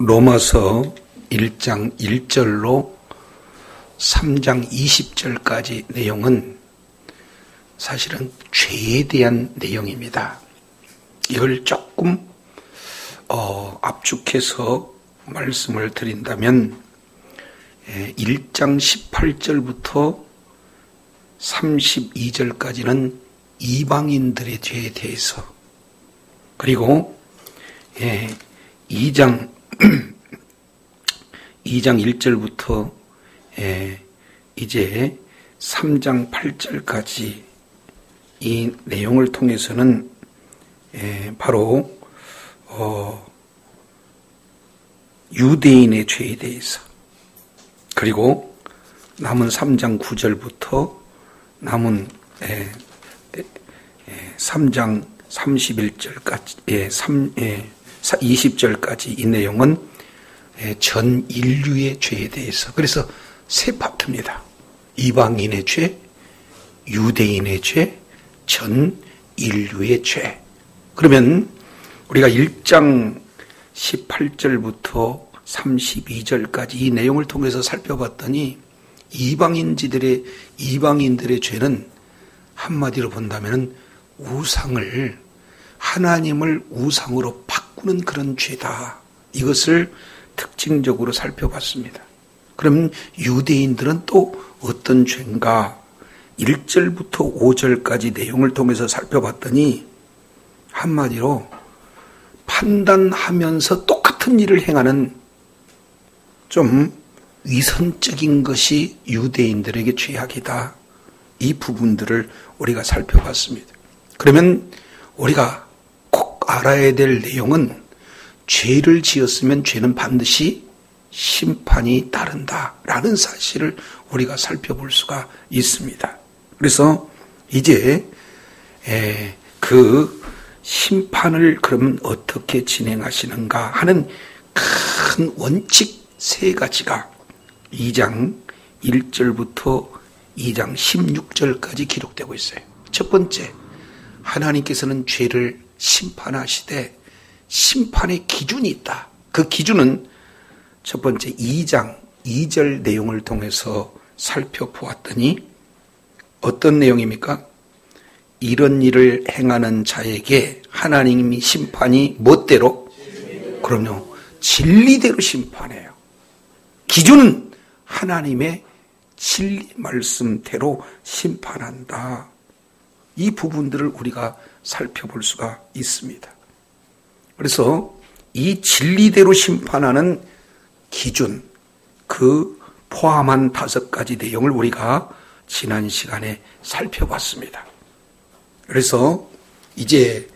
로마서 1장 1절로 3장 20절까지 내용은 사실은 죄에 대한 내용입니다. 이걸 조금 압축해서 말씀을 드린다면 1장 18절부터 32절까지는 이방인들의 죄에 대해서, 그리고 2장 1절부터 이제 3장 8절까지 이 내용을 통해서는 바로 유대인의 죄에 대해서, 그리고 남은 3장 9절부터 남은 3장 31절까지 20절까지 이 내용은 전 인류의 죄에 대해서, 그래서 세 파트입니다. 이방인의 죄, 유대인의 죄, 전 인류의 죄. 그러면 우리가 1장 18절부터 32절까지 이 내용을 통해서 살펴봤더니 이방인들의 죄는 한마디로 본다면 하나님을 우상으로 바꾸는 그런 죄다. 이것을 특징적으로 살펴봤습니다. 그럼 유대인들은 또 어떤 죄인가? 1절부터 5절까지 내용을 통해서 살펴봤더니 한마디로 판단하면서 똑같은 일을 행하는 좀 위선적인 것이 유대인들에게 죄악이다. 이 부분들을 우리가 살펴봤습니다. 그러면 우리가 꼭 알아야 될 내용은 죄를 지었으면 죄는 반드시 심판이 따른다라는 사실을 우리가 살펴볼 수가 있습니다. 그래서 이제 그 심판을 그러면 어떻게 진행하시는가 하는 큰 원칙 세 가지가 2장 1절부터 2장 16절까지 기록되고 있어요. 첫 번째, 하나님께서는 죄를 심판하시되 심판의 기준이 있다. 그 기준은 첫 번째 2장 2절 내용을 통해서 살펴보았더니 어떤 내용입니까? 이런 일을 행하는 자에게 하나님이 심판이 멋대로? 그럼요, 진리대로 심판해요. 기준은 하나님의 진리 말씀대로 심판한다. 이 부분들을 우리가 살펴볼 수가 있습니다. 그래서 이 진리대로 심판하는 기준, 그 포함한 5가지 내용을 우리가 지난 시간에 살펴봤습니다. 그래서 이제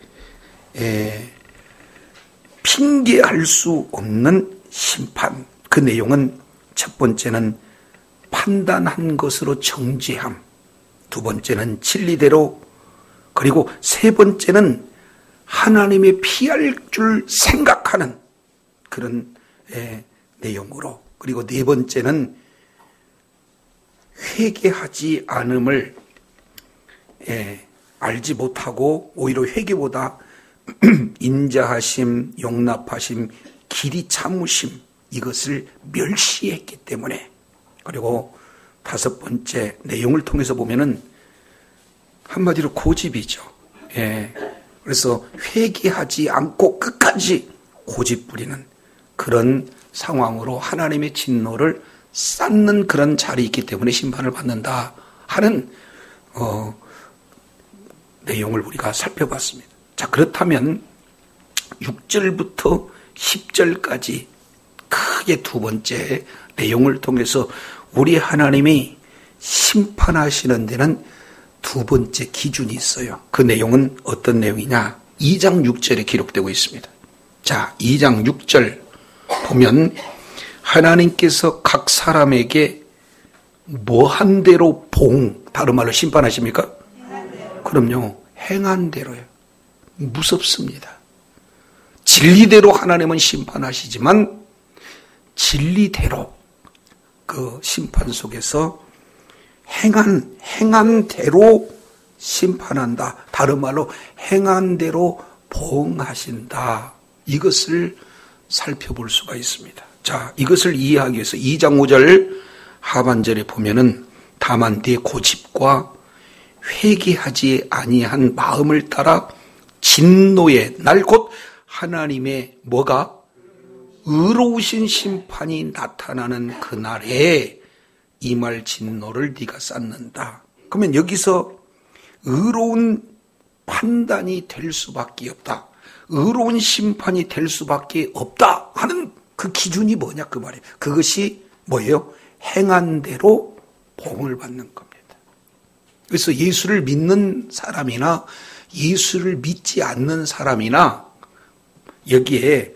핑계할 수 없는 심판, 그 내용은 첫 번째는 판단한 것으로 정죄함, 두 번째는 진리대로, 그리고 세 번째는 하나님의 피할 줄 생각하는 그런 내용으로, 그리고 네 번째는 회개하지 않음을 알지 못하고 오히려 회개보다 인자하심, 용납하심, 길이 참으심, 이것을 멸시했기 때문에, 그리고 5번째 내용을 통해서 보면은 한마디로 고집이죠. 그래서 회개하지 않고 끝까지 고집 부리는 그런 상황으로 하나님의 진노를 쌓는 그런 자리에 있기 때문에 심판을 받는다 하는 내용을 우리가 살펴봤습니다. 자, 그렇다면 6절부터 10절까지 크게 두 번째 내용을 통해서 우리 하나님이 심판하시는 데는 두 번째 기준이 있어요. 그 내용은 어떤 내용이냐? 2장 6절에 기록되고 있습니다. 자, 2장 6절 보면 하나님께서 각 사람에게 뭐한 대로 다른 말로 심판하십니까? 그럼요, 행한 대로요. 무섭습니다. 진리대로 하나님은 심판하시지만 진리대로 그 심판 속에서 행한 대로 심판한다. 다른 말로 행한 대로 보응하신다. 이것을 살펴볼 수가 있습니다. 자, 이것을 이해하기 위해서 2장 5절 하반절에 보면은 다만 네 고집과 회개하지 아니한 마음을 따라 진노의 날 곧 하나님의 뭐가? 의로우신 심판이 나타나는 그날에 임할 진노를 네가 쌓는다. 그러면 여기서 의로운 판단이 될 수밖에 없다. 의로운 심판이 될 수밖에 없다 하는 그 기준이 뭐냐 그 말이에요. 그것이 뭐예요? 행한 대로 복을 받는 겁니다. 그래서 예수를 믿는 사람이나 예수를 믿지 않는 사람이나 여기에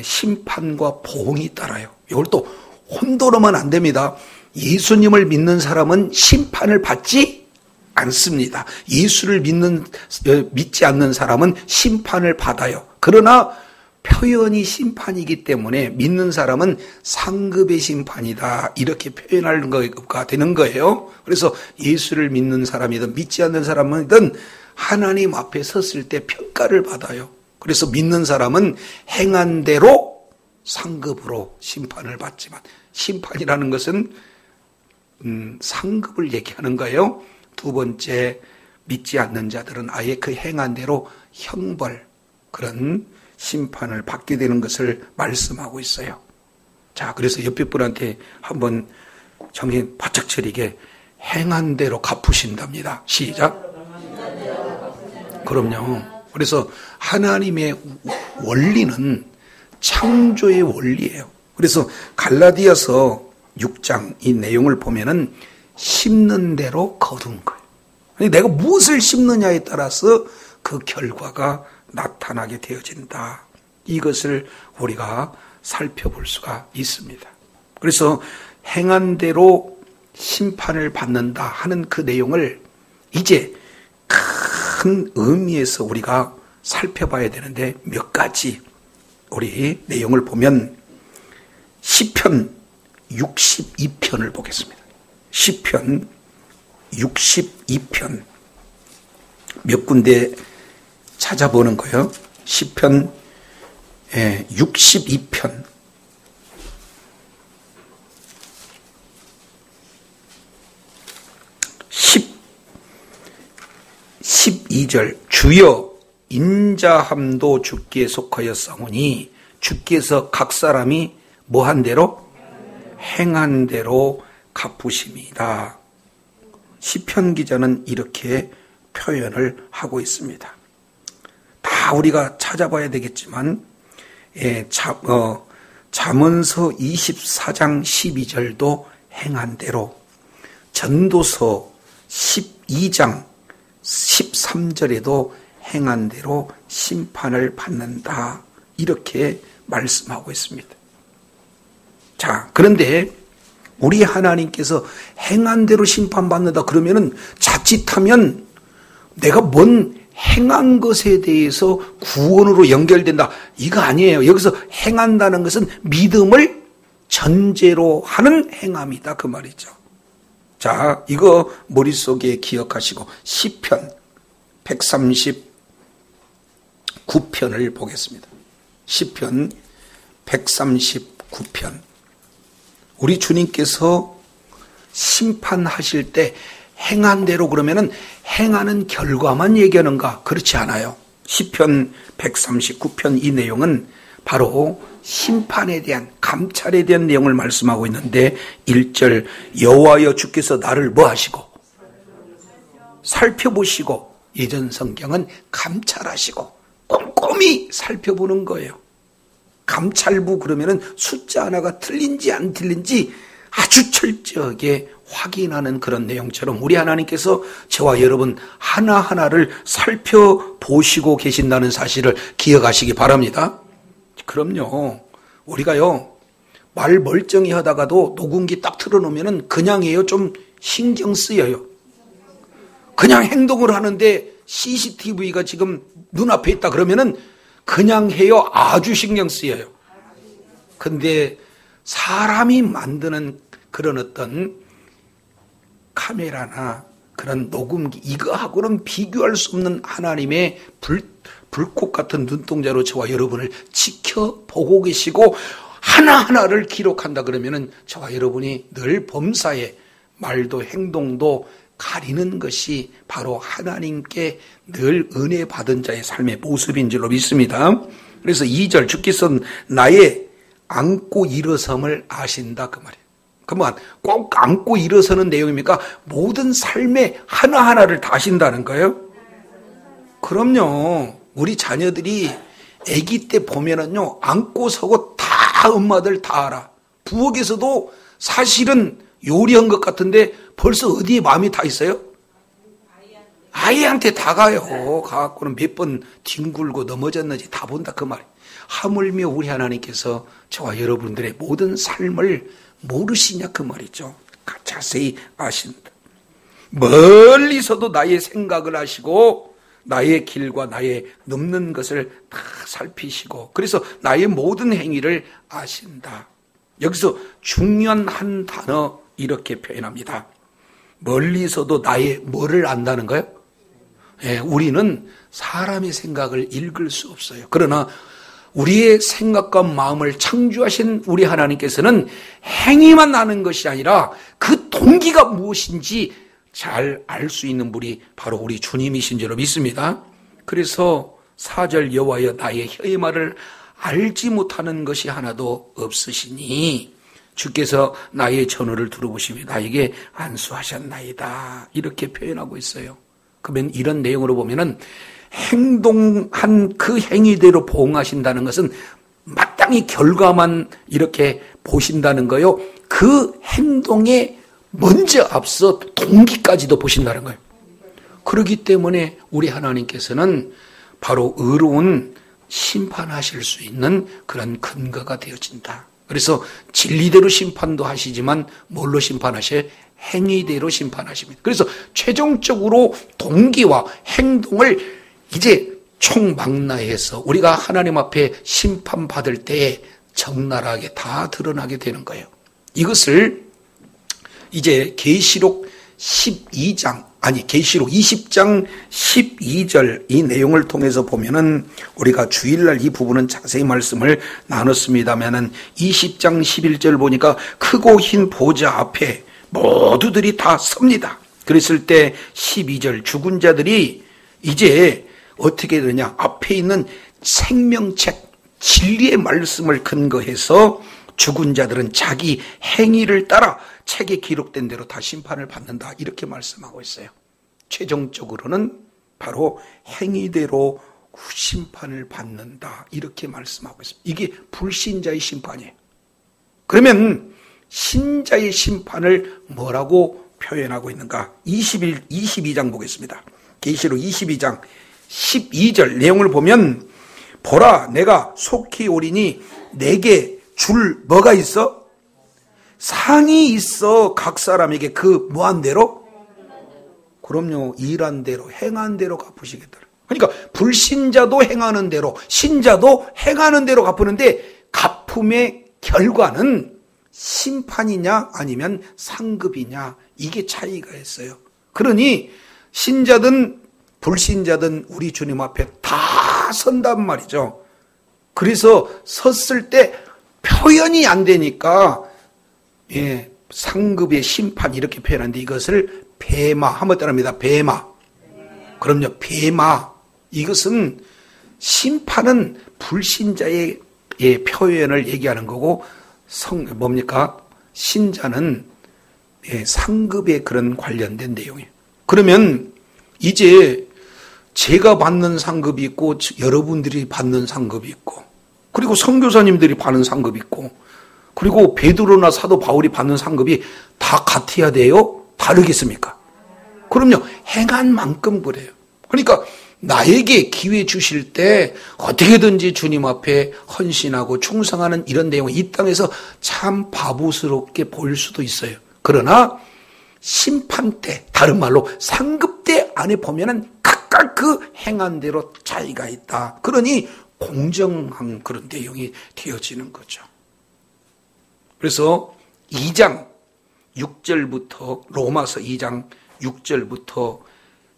심판과 보응이 따라요. 이걸 또 혼돈하면 안 됩니다. 예수님을 믿는 사람은 심판을 받지 않습니다. 예수를 믿지 않는 사람은 심판을 받아요. 그러나 표현이 심판이기 때문에 믿는 사람은 상급의 심판이다 이렇게 표현할 거가 되는 거예요. 그래서 예수를 믿는 사람이든 믿지 않는 사람이든 하나님 앞에 섰을 때 평가를 받아요. 그래서 믿는 사람은 행한 대로 상급으로 심판을 받지만 심판이라는 것은 상급을 얘기하는 거예요. 두 번째, 믿지 않는 자들은 아예 그 행한 대로 형벌, 그런 심판을 받게 되는 것을 말씀하고 있어요. 자, 그래서 옆에 분한테 한번 정신 바짝 차리게 행한 대로 갚으신답니다. 시작. 그럼요. 그래서 하나님의 원리는 창조의 원리예요. 그래서 갈라디아서 6장 이 내용을 보면은 심는 대로 거둔 거예요. 내가 무엇을 심느냐에 따라서 그 결과가 나타나게 되어진다. 이것을 우리가 살펴볼 수가 있습니다. 그래서 행한 대로 심판을 받는다 하는 그 내용을 이제 큰 의미에서 우리가 살펴봐야 되는데 몇 가지 우리 내용을 보면 시편 62편을 보겠습니다. 시편 62편 몇 군데 찾아보는 거예요. 시편 62편 12절 주여 인자함도 주께 속하였사오니 주께서 각 사람이 뭐한 대로 행한 대로 갚으심이다. 시편 기자는 이렇게 표현을 하고 있습니다. 다 우리가 찾아봐야 되겠지만 잠언서 24장 12절도 행한 대로, 전도서 12장 13절에도 행한 대로 심판을 받는다 이렇게 말씀하고 있습니다. 자, 그런데 우리 하나님께서 행한 대로 심판받는다 그러면은 자칫하면 내가 뭔 행한 것에 대해서 구원으로 연결된다 이거 아니에요. 여기서 행한다는 것은 믿음을 전제로 하는 행함이다 그 말이죠. 자, 이거 머릿속에 기억하시고 시편 139편을 보겠습니다. 시편 139편. 우리 주님께서 심판하실 때 행한 대로 그러면은 행하는 결과만 얘기하는가? 그렇지 않아요. 시편 139편 이 내용은 바로 심판에 대한, 감찰에 대한 내용을 말씀하고 있는데 1절 여호와여 주께서 나를 뭐 하시고? 살펴보시고, 예전 성경은 감찰하시고 꼼꼼히 살펴보는 거예요. 감찰부 그러면은 숫자 하나가 틀린지 안 틀린지 아주 철저하게 확인하는 그런 내용처럼 우리 하나님께서 저와 여러분 하나하나를 살펴보시고 계신다는 사실을 기억하시기 바랍니다. 그럼요. 우리가요, 말 멀쩡히 하다가도 녹음기 딱 틀어놓으면 그냥 해요. 좀 신경 쓰여요. 그냥 행동을 하는데 CCTV가 지금 눈앞에 있다 그러면은 그냥 해요. 아주 신경 쓰여요. 근데 사람이 만드는 그런 어떤 카메라나 그런 녹음기, 이거하고는 비교할 수 없는 하나님의 불꽃 같은 눈동자로 저와 여러분을 지켜보고 계시고 하나하나를 기록한다 그러면은 저와 여러분이 늘 범사에 말도 행동도 가리는 것이 바로 하나님께 늘 은혜 받은 자의 삶의 모습인 줄로 믿습니다. 그래서 2절 주께서는 나의 안고 일어섬을 아신다 그 말이에요. 그러면 꼭 안고 일어서는 내용입니까? 모든 삶의 하나하나를 다 아신다는 거예요? 그럼요. 우리 자녀들이 아기 때 보면은요, 안고 서고 다 엄마들 다 알아. 부엌에서도 사실은 요리한 것 같은데 벌써 어디에 마음이 다 있어요? 아이한테 다 가요. 가갖고는 몇 번 뒹굴고 넘어졌는지 다 본다 그 말. 하물며 우리 하나님께서 저와 여러분들의 모든 삶을 모르시냐 그 말이죠. 자세히 아신다. 멀리서도 나의 생각을 아시고 나의 길과 나의 넘는 것을 다 살피시고 그래서 나의 모든 행위를 아신다. 여기서 중요한 한 단어 이렇게 표현합니다. 멀리서도 나의 뭐를 안다는 거예요? 예, 우리는 사람의 생각을 읽을 수 없어요. 그러나 우리의 생각과 마음을 창조하신 우리 하나님께서는 행위만 아는 것이 아니라 그 동기가 무엇인지 잘 알 수 있는 분이 바로 우리 주님이신 줄로 믿습니다. 그래서 4절 여호와여 나의 혀의 말을 알지 못하는 것이 하나도 없으시니 주께서 나의 전어를 들어보시며 나에게 안수하셨나이다. 이렇게 표현하고 있어요. 그러면 이런 내용으로 보면은 행동한 그 행위대로 보응하신다는 것은 마땅히 결과만 이렇게 보신다는 거요. 그 행동에 먼저 앞서 동기까지도 보신다는 거예요. 그렇기 때문에 우리 하나님께서는 바로 의로운 심판하실 수 있는 그런 근거가 되어진다. 그래서 진리대로 심판도 하시지만 뭘로 심판하셔요? 행위대로 심판하십니다. 그래서 최종적으로 동기와 행동을 이제 총망라해서 우리가 하나님 앞에 심판받을 때에 적나라하게 다 드러나게 되는 거예요. 이것을 이제 계시록 20장 12절 이 내용을 통해서 보면은 우리가 주일날 이 부분은 자세히 말씀을 나눴습니다면은 20장 11절 보니까 크고 흰 보좌 앞에 모두들이 다 섭니다. 그랬을 때 12절 죽은 자들이 이제 어떻게 되느냐? 앞에 있는 생명책 진리의 말씀을 근거해서 죽은 자들은 자기 행위를 따라 책에 기록된 대로 다 심판을 받는다. 이렇게 말씀하고 있어요. 최종적으로는 바로 행위대로 심판을 받는다. 이렇게 말씀하고 있습니다. 이게 불신자의 심판이에요. 그러면 신자의 심판을 뭐라고 표현하고 있는가? 22장 보겠습니다. 계시록 22장 12절 내용을 보면 보라 내가 속히 오리니 내게 줄 뭐가 있어? 상이 있어. 각 사람에게 그 뭐한 대로? 그럼요. 일한 대로 행한 대로 갚으시겠다. 그러니까 불신자도 행하는 대로 신자도 행하는 대로 갚으는데 갚음의 결과는 심판이냐 아니면 상급이냐 이게 차이가 있어요. 그러니 신자든 불신자든 우리 주님 앞에 다 선단 말이죠. 그래서 섰을 때 표현이 안 되니까 상급의 심판 이렇게 표현하는데 이것을 배마 한번 따라합니다. 배마. 그럼요. 배마. 이것은 심판은 불신자의 표현을 얘기하는 거고 뭡니까? 신자는 상급에 그런 관련된 내용이에요. 그러면 이제 제가 받는 상급이 있고 여러분들이 받는 상급이 있고 그리고 선교사님들이 받는 상급이 있고 그리고 베드로나 사도 바울이 받는 상급이 다 같아야 돼요? 다르겠습니까? 그럼요. 행한 만큼 그래요. 그러니까 나에게 기회 주실 때 어떻게든지 주님 앞에 헌신하고 충성하는 이런 내용이 이 땅에서 참 바보스럽게 보일 수도 있어요. 그러나 심판 때, 다른 말로 상급 때 안에 보면은 각각 그 행한 대로 차이가 있다. 그러니 공정한 그런 내용이 되어지는 거죠. 그래서 2장 6절부터 로마서 2장 6절부터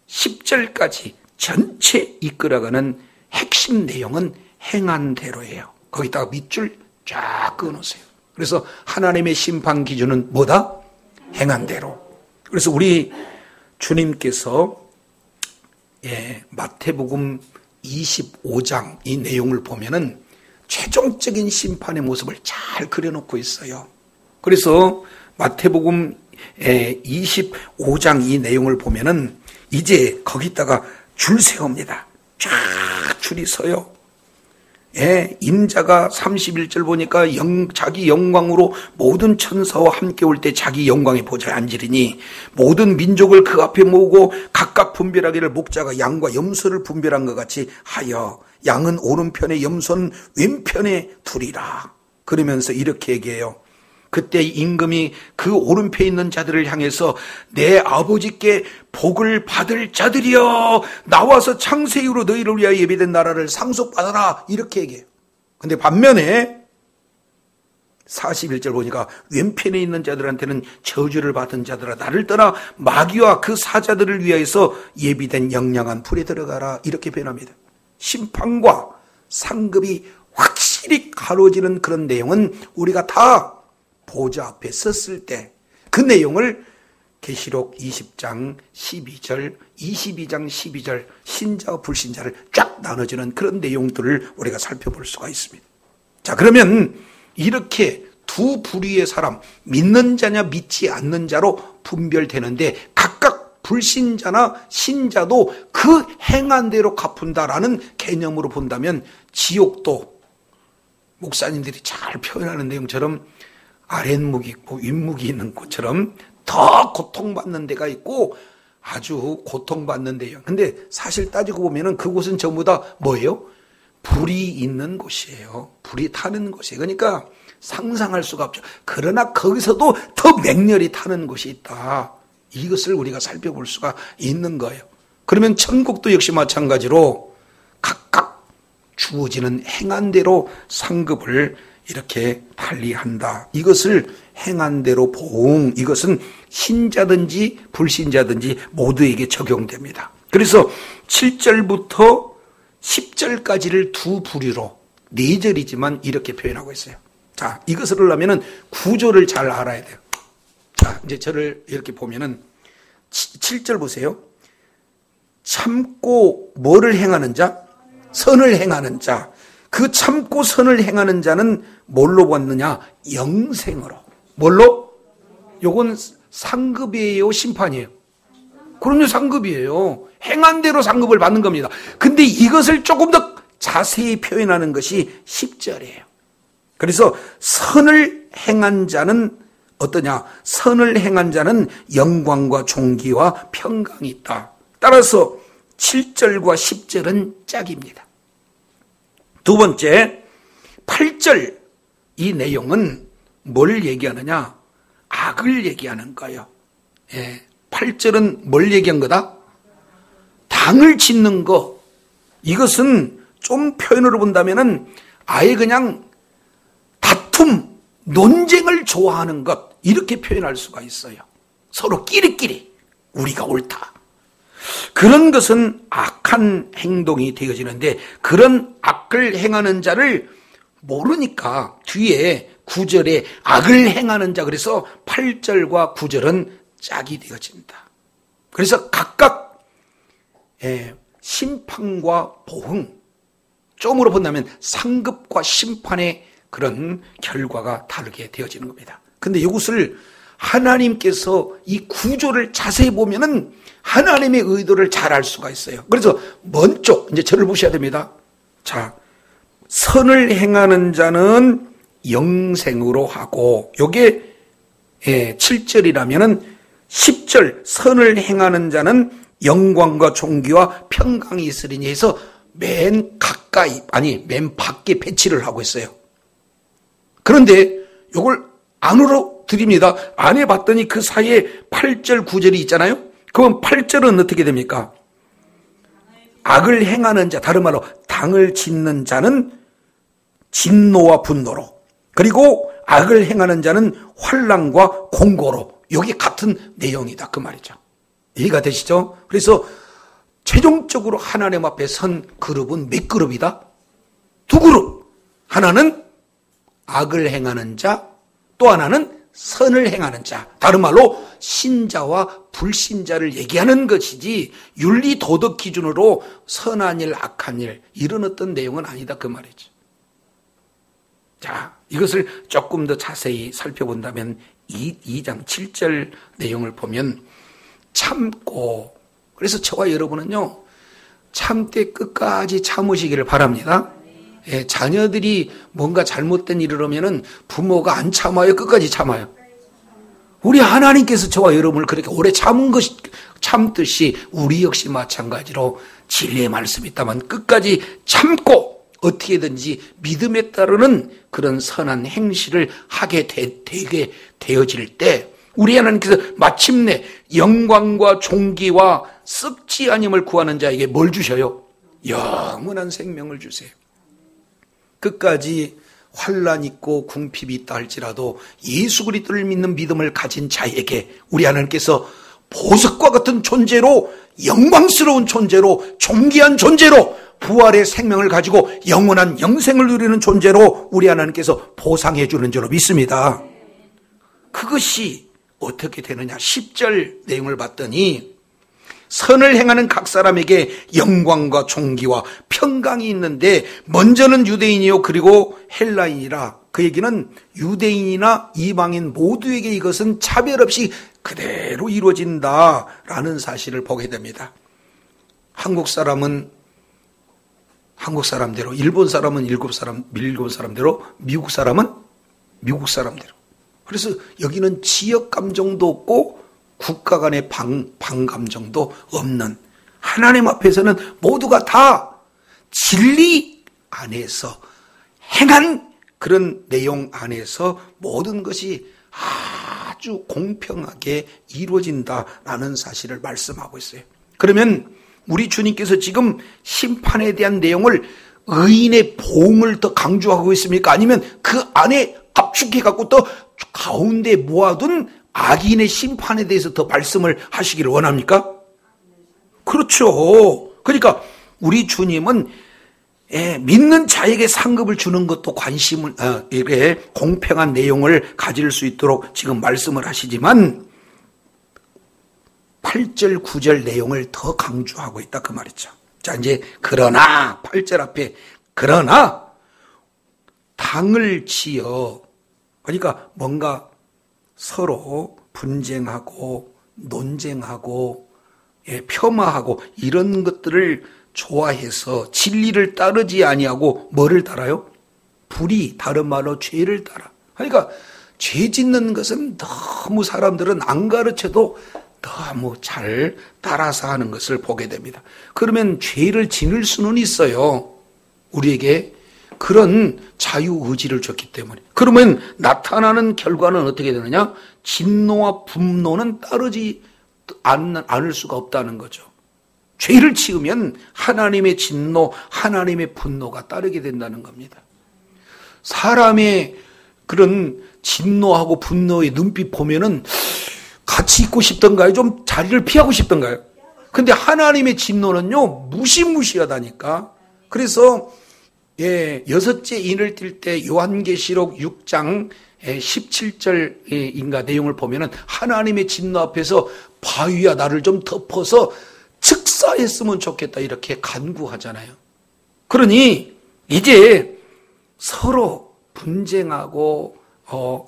10절까지 전체 이끌어가는 핵심 내용은 행한 대로예요. 거기다가 밑줄 쫙 그어놓으세요. 그래서 하나님의 심판 기준은 뭐다? 행한 대로. 그래서 우리 주님께서 마태복음 25장 이 내용을 보면은 최종적인 심판의 모습을 잘 그려놓고 있어요. 그래서 마태복음 25장 이 내용을 보면은 이제 거기다가 줄 세웁니다. 쫙 줄이 서요. 임자가 31절 보니까 자기 영광으로 모든 천사와 함께 올 때 자기 영광의 보좌에 앉으리니 모든 민족을 그 앞에 모으고 각각 분별하기를 목자가 양과 염소를 분별한 것 같이 하여 양은 오른편에 염소는 왼편에 두리라. 그러면서 이렇게 얘기해요. 그때 임금이 그 오른편에 있는 자들을 향해서 내 아버지께 복을 받을 자들이여 나와서 창세 이후로 너희를 위하여 예비된 나라를 상속받아라 이렇게 얘기해요. 근데 반면에 41절 보니까 왼편에 있는 자들한테는 저주를 받은 자들아 나를 떠나 마귀와 그 사자들을 위하여서 예비된 영양한 풀에 들어가라 이렇게 변합니다. 심판과 상급이 확실히 가려지는 그런 내용은 우리가 다 보좌 앞에 섰을 때 그 내용을 계시록 20장 12절, 22장 12절 신자와 불신자를 쫙 나눠주는 그런 내용들을 우리가 살펴볼 수가 있습니다. 자, 그러면 이렇게 두 부류의 사람, 믿는 자냐 믿지 않는 자로 분별되는데 각각 불신자나 신자도 그 행한 대로 갚은다라는 개념으로 본다면 지옥도 목사님들이 잘 표현하는 내용처럼 아랫목이 있고 윗목이 있는 것처럼 더 고통받는 데가 있고 아주 고통받는 데요. 근데 사실 따지고 보면은 그곳은 전부 다 뭐예요? 불이 있는 곳이에요. 불이 타는 곳이에요. 그러니까 상상할 수가 없죠. 그러나 거기서도 더 맹렬히 타는 곳이 있다. 이것을 우리가 살펴볼 수가 있는 거예요. 그러면 천국도 역시 마찬가지로 각각 주어지는 행한 대로 상급을 이렇게 달리한다. 이것을 행한 대로 보응, 이것은 신자든지 불신자든지 모두에게 적용됩니다. 그래서 7절부터 10절까지를 두 부류로 4절이지만 이렇게 표현하고 있어요. 자, 이것을 하려면 구조를 잘 알아야 돼요. 자, 이제 저를 이렇게 보면은 7절 보세요. 참고 뭐를 행하는 자? 선을 행하는 자. 그 참고 선을 행하는 자는 뭘로 받느냐? 영생으로. 뭘로? 요건 상급이에요, 심판이에요? 그럼요, 상급이에요. 행한 대로 상급을 받는 겁니다. 근데 이것을 조금 더 자세히 표현하는 것이 10절이에요. 그래서 선을 행한 자는 어떠냐? 선을 행한 자는 영광과 존귀와 평강이 있다. 따라서 7절과 10절은 짝입니다. 두 번째, 8절 이 내용은 뭘 얘기하느냐? 악을 얘기하는 거예요. 8절은 뭘 얘기한 거다? 당을 짓는 거. 이것은 좀 표현으로 본다면은 아예 그냥 다툼, 논쟁을 좋아하는 것 이렇게 표현할 수가 있어요. 서로 끼리끼리 우리가 옳다. 그런 것은 악한 행동이 되어지는데 그런 악을 행하는 자를 모르니까 뒤에 9절에 악을 행하는 자 그래서 8절과 9절은 짝이 되어진다. 그래서 각각 심판과 보응, 좀으로 본다면 상급과 심판의 그런 결과가 다르게 되어지는 겁니다. 근데 이것을 하나님께서 이 구조를 자세히 보면은 하나님의 의도를 잘 알 수가 있어요. 그래서 먼저 이제 저를 보셔야 됩니다. 자, 선을 행하는 자는 영생으로 하고 요게 7절이라면은 10절 선을 행하는 자는 영광과 존귀와 평강이 있으리니 해서 맨 가까이 맨 밖에 배치를 하고 있어요. 그런데 요걸 안으로 드립니다. 안에 봤더니 그 사이에 8절 9절이 있잖아요. 그럼 8절은 어떻게 됩니까? 악을 행하는 자, 다른 말로 당을 짓는 자는 진노와 분노로, 그리고 악을 행하는 자는 환난과 공고로, 여기 같은 내용이다 그 말이죠. 이해가 되시죠? 그래서 최종적으로 하나님 앞에 선 그룹은 몇 그룹이다? 두 그룹. 하나는 악을 행하는 자, 또 하나는 선을 행하는 자. 다른 말로 신자와 불신자를 얘기하는 것이지 윤리 도덕 기준으로 선한 일, 악한 일 이런 어떤 내용은 아니다 그 말이죠. 자, 이것을 조금 더 자세히 살펴본다면 2장 7절 내용을 보면 참고, 그래서 저와 여러분은요 참되 끝까지 참으시기를 바랍니다. 예, 자녀들이 뭔가 잘못된 일을 하면은 부모가 안 참아요? 끝까지 참아요? 우리 하나님께서 저와 여러분을 그렇게 오래 참듯이 우리 역시 마찬가지로 진리의 말씀이 있다면 끝까지 참고 어떻게든지 믿음에 따르는 그런 선한 행실을 하게 되게 되어질 때 우리 하나님께서 마침내 영광과 존귀와 썩지 아님을 구하는 자에게 뭘 주셔요? 영원한 생명을 주세요. 끝까지 환난 있고 궁핍이 있다 할지라도 예수 그리스도를 믿는 믿음을 가진 자에게 우리 하나님께서 보석과 같은 존재로, 영광스러운 존재로, 존귀한 존재로, 부활의 생명을 가지고 영원한 영생을 누리는 존재로 우리 하나님께서 보상해 주는 줄로 믿습니다. 그것이 어떻게 되느냐? 10절 내용을 봤더니 선을 행하는 각 사람에게 영광과 존귀와 평강이 있는데 먼저는 유대인이요 그리고 헬라인이라. 그 얘기는 유대인이나 이방인 모두에게 이것은 차별 없이 그대로 이루어진다라는 사실을 보게 됩니다. 한국 사람은 한국 사람대로, 일본 사람은 일본 사람대로, 미국 사람은 미국 사람대로. 그래서 여기는 지역 감정도 없고 국가 간의 반감정도 없는, 하나님 앞에서는 모두가 다 진리 안에서 행한 그런 내용 안에서 모든 것이 아주 공평하게 이루어진다라는 사실을 말씀하고 있어요. 그러면 우리 주님께서 지금 심판에 대한 내용을 의인의 보응을 더 강조하고 있습니까? 아니면 그 안에 압축해갖고 또 가운데 모아둔 악인의 심판에 대해서 더 말씀을 하시기를 원합니까? 그렇죠. 그러니까 우리 주님은 믿는 자에게 상급을 주는 것도 관심을, 이렇게 공평한 내용을 가질 수 있도록 지금 말씀을 하시지만 8절, 9절 내용을 더 강조하고 있다 그 말이죠. 자, 이제 그러나 8절 앞에 그러나 당을 지어, 그러니까 뭔가 서로 분쟁하고 논쟁하고 폄하하고 이런 것들을 좋아해서 진리를 따르지 아니하고 뭐를 따라요? 불의, 다른 말로 죄를 따라. 그러니까 죄 짓는 것은 너무 사람들은 안 가르쳐도 너무 잘 따라서 하는 것을 보게 됩니다. 그러면 죄를 지을 수는 있어요. 우리에게 그런 자유의지를 줬기 때문에. 그러면 나타나는 결과는 어떻게 되느냐? 진노와 분노는 따르지 않을 수가 없다는 거죠. 죄를 지으면 하나님의 진노, 하나님의 분노가 따르게 된다는 겁니다. 사람의 그런 진노하고 분노의 눈빛 보면은 같이 있고 싶던가요? 좀 자리를 피하고 싶던가요? 근데 하나님의 진노는요, 무시무시하다니까. 그래서 여섯째 인을 띌 때 요한계시록 6장 17절인가 내용을 보면은 하나님의 진노 앞에서 바위야 나를 좀 덮어서 즉사했으면 좋겠다 이렇게 간구하잖아요. 그러니 이제 서로 분쟁하고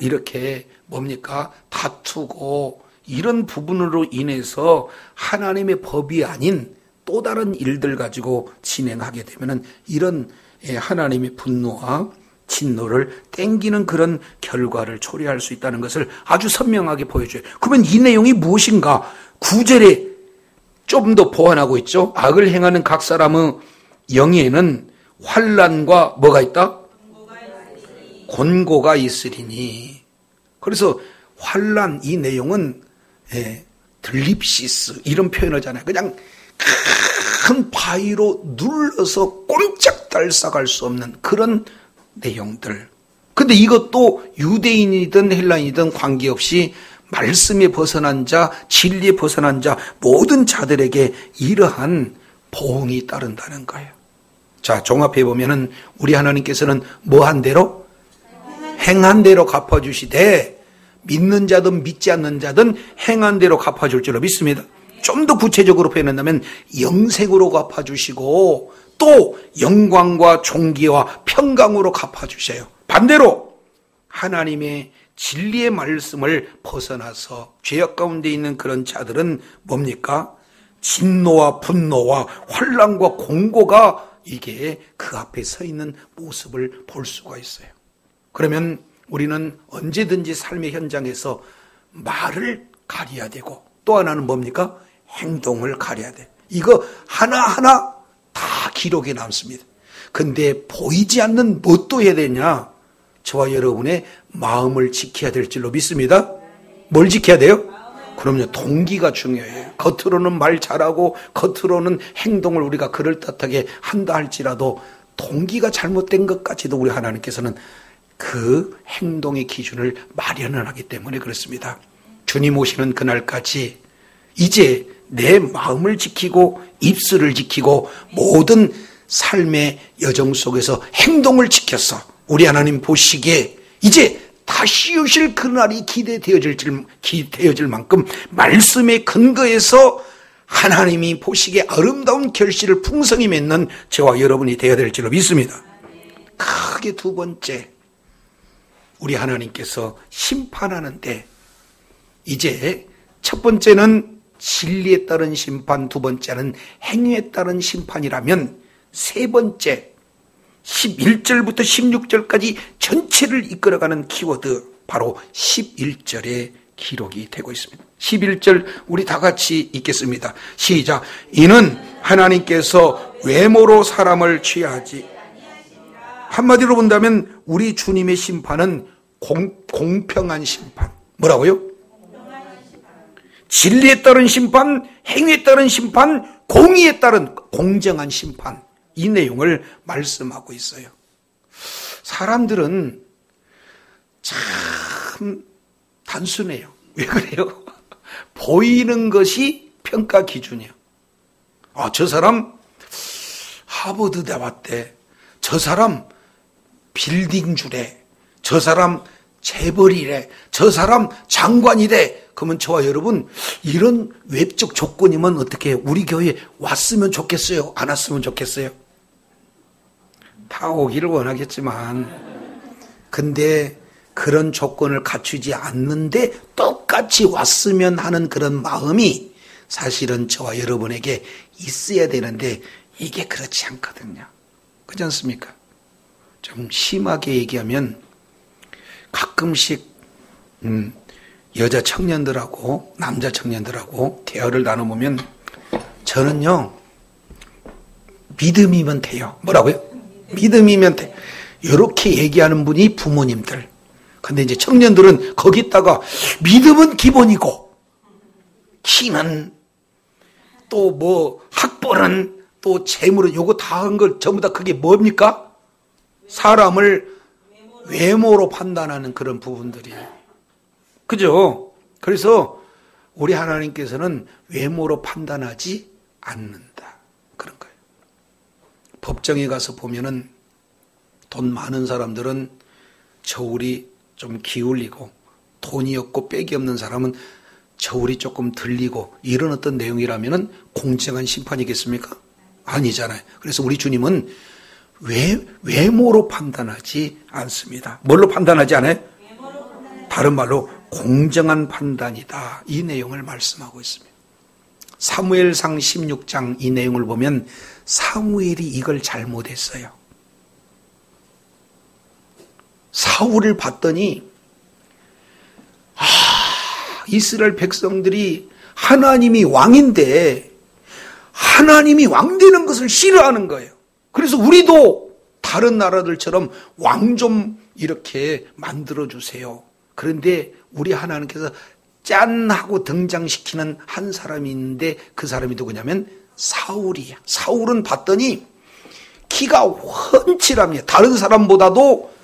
이렇게 뭡니까? 다투고 이런 부분으로 인해서 하나님의 법이 아닌 또 다른 일들 가지고 진행하게 되면은 이런 하나님의 분노와 진노를 땡기는 그런 결과를 초래할 수 있다는 것을 아주 선명하게 보여줘요. 그러면 이 내용이 무엇인가? 9절에 좀 더 보완하고 있죠. 악을 행하는 각 사람의 영에는 환난과 뭐가 있다? 곤고가 있으리니. 그래서 환난, 이 내용은 들립시스 이런 표현을 하잖아요. 그냥 큰 바위로 눌러서 꼼짝달싹할 수 없는 그런 내용들. 근데 이것도 유대인이든 헬라인이든 관계없이 말씀에 벗어난 자, 진리에 벗어난 자, 모든 자들에게 이러한 보응이 따른다는 거예요. 자, 종합해 보면은 우리 하나님께서는 뭐 한 대로? 행한 대로 갚아주시되 믿는 자든 믿지 않는 자든 행한 대로 갚아줄 줄로 믿습니다. 좀 더 구체적으로 표현한다면 영생으로 갚아주시고 또 영광과 존귀와 평강으로 갚아주세요. 반대로 하나님의 진리의 말씀을 벗어나서 죄악 가운데 있는 그런 자들은 뭡니까? 진노와 분노와 환난과 공고가 이게 그 앞에 서 있는 모습을 볼 수가 있어요. 그러면 우리는 언제든지 삶의 현장에서 말을 가려야 되고 또 하나는 뭡니까? 행동을 가려야 돼. 이거 하나하나 다 기록에 남습니다. 근데 보이지 않는 뭣도 해야 되냐? 저와 여러분의 마음을 지켜야 될 줄로 믿습니다. 뭘 지켜야 돼요? 그럼요, 동기가 중요해요. 겉으로는 말 잘하고 겉으로는 행동을 우리가 그럴듯하게 한다 할지라도 동기가 잘못된 것까지도 우리 하나님께서는 그 행동의 기준을 마련을 하기 때문에 그렇습니다. 주님 오시는 그날까지 이제 내 마음을 지키고 입술을 지키고 모든 삶의 여정 속에서 행동을 지켜서 우리 하나님 보시기에 이제 다시 오실 그날이 기대되어질 만큼 말씀의 근거에서 하나님이 보시기에 아름다운 결실을 풍성히 맺는 저와 여러분이 되어야 될 줄로 믿습니다. 크게 두 번째, 우리 하나님께서 심판하는데 이제 첫 번째는 진리에 따른 심판, 두 번째는 행위에 따른 심판이라면 세 번째 11절부터 16절까지 전체를 이끌어가는 키워드, 바로 11절의 기록이 되고 있습니다. 11절 우리 다 같이 읽겠습니다. 시작. 이는 하나님께서 외모로 사람을 취하지, 한마디로 본다면 우리 주님의 심판은 공평한 심판. 뭐라고요? 진리에 따른 심판, 행위에 따른 심판, 공의에 따른 공정한 심판. 이 내용을 말씀하고 있어요. 사람들은 참 단순해요. 왜 그래요? 보이는 것이 평가 기준이에요. 저 사람 하버드 나왔대. 저 사람 빌딩주래. 저 사람 재벌이래. 저 사람 장관이래. 그러면 저와 여러분, 이런 외적 조건이면 어떻게 우리 교회에 왔으면 좋겠어요? 안 왔으면 좋겠어요? 다 오기를 원하겠지만, 근데 그런 조건을 갖추지 않는데 똑같이 왔으면 하는 그런 마음이 사실은 저와 여러분에게 있어야 되는데 이게 그렇지 않거든요. 그렇지 않습니까? 좀 심하게 얘기하면 가끔씩 여자 청년들하고 남자 청년들하고 대화를 나눠보면 저는요, 믿음이면 돼요. 뭐라고요? 믿음이면 돼. 이렇게 얘기하는 분이 부모님들. 근데 이제 청년들은 거기다가 믿음은 기본이고 키는 또 뭐 학벌은 또 재물은 요거 다 한 걸 전부 다 그게 뭡니까? 사람을 외모로 판단하는 그런 부분들이에요. 그죠? 그래서 우리 하나님께서는 외모로 판단하지 않는다. 그런 거예요. 법정에 가서 보면은 돈 많은 사람들은 저울이 좀 기울이고 돈이 없고 빽이 없는 사람은 저울이 조금 들리고 이런 어떤 내용이라면은 공정한 심판이겠습니까? 아니잖아요. 그래서 우리 주님은 외모로 판단하지 않습니다. 뭘로 판단하지 않아요? 다른 말로 공정한 판단이다. 이 내용을 말씀하고 있습니다. 사무엘상 16장 이 내용을 보면 사무엘이 이걸 잘못했어요. 사울을 봤더니 이스라엘 백성들이 하나님이 왕인데 하나님이 왕 되는 것을 싫어하는 거예요. 그래서 우리도 다른 나라들처럼 왕 좀 이렇게 만들어주세요. 그런데 우리 하나님께서 짠 하고 등장시키는 한 사람이 있는데 그 사람이 누구냐면 사울이야. 사울은 봤더니 키가 훤칠합니다. 다른 사람보다도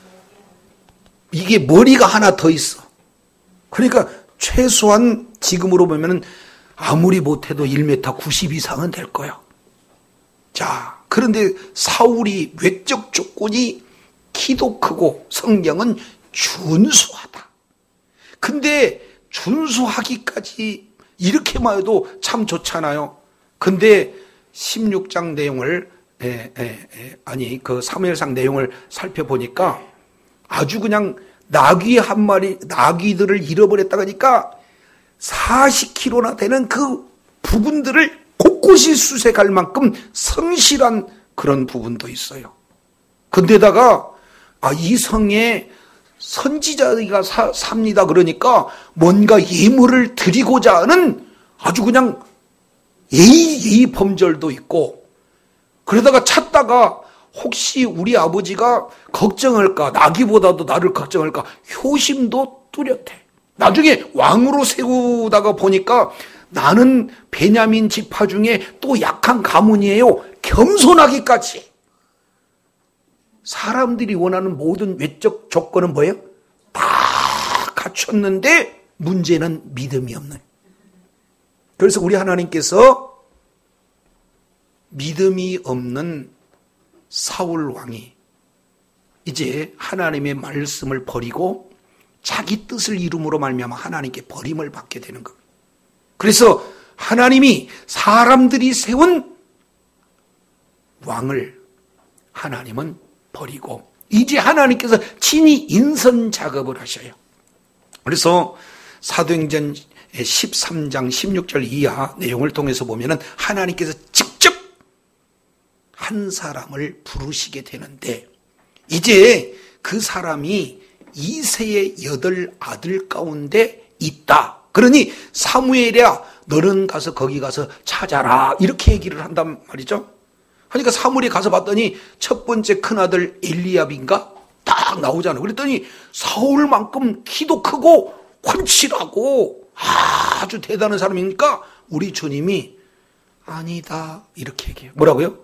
이게 머리가 하나 더 있어. 그러니까 최소한 지금으로 보면 아무리 못해도 1m 90 이상은 될 거야. 자, 그런데 사울이 외적 조건이 키도 크고 성경은 준수하다. 근데 준수하기까지 이렇게만 해도 참 좋잖아요. 근데 16장 내용을 그 사무엘상 내용을 살펴보니까 아주 그냥 나귀 한 마리, 나귀들을 잃어버렸다 하니까 40km나 되는 그 부분들을 곳곳이 수색할 만큼 성실한 그런 부분도 있어요. 근데다가 이 성에 선지자가 삽니다. 그러니까 뭔가 예물을 드리고자 하는 아주 그냥 예의 범절도 있고, 그러다가 찾다가 혹시 우리 아버지가 걱정할까, 나기보다도 나를 걱정할까, 효심도 뚜렷해. 나중에 왕으로 세우다가 보니까 나는 베냐민 지파 중에 또 약한 가문이에요. 겸손하기까지. 사람들이 원하는 모든 외적 조건은 뭐예요? 다 갖췄는데 문제는 믿음이 없는. 그래서 우리 하나님께서 믿음이 없는 사울 왕이 이제 하나님의 말씀을 버리고 자기 뜻을 이룸으로 말미암아 하나님께 버림을 받게 되는 겁니다. 그래서 하나님이 사람들이 세운 왕을 하나님은 버리고 이제 하나님께서 친히 인선 작업을 하셔요. 그래서 사도행전 13장 16절 이하 내용을 통해서 보면은 하나님께서 직접 한 사람을 부르시게 되는데, 이제 그 사람이 이새의 8아들 가운데 있다. 그러니 사무엘이야, 너는 가서 거기 가서 찾아라, 이렇게 얘기를 한단 말이죠. 그러니까 사무엘이 가서 봤더니 첫 번째 큰아들 엘리압인가 딱 나오잖아요. 그랬더니 사울만큼 키도 크고 훤칠하고 아주 대단한 사람이니까 우리 주님이 아니다 이렇게 얘기해요. 뭐라고요?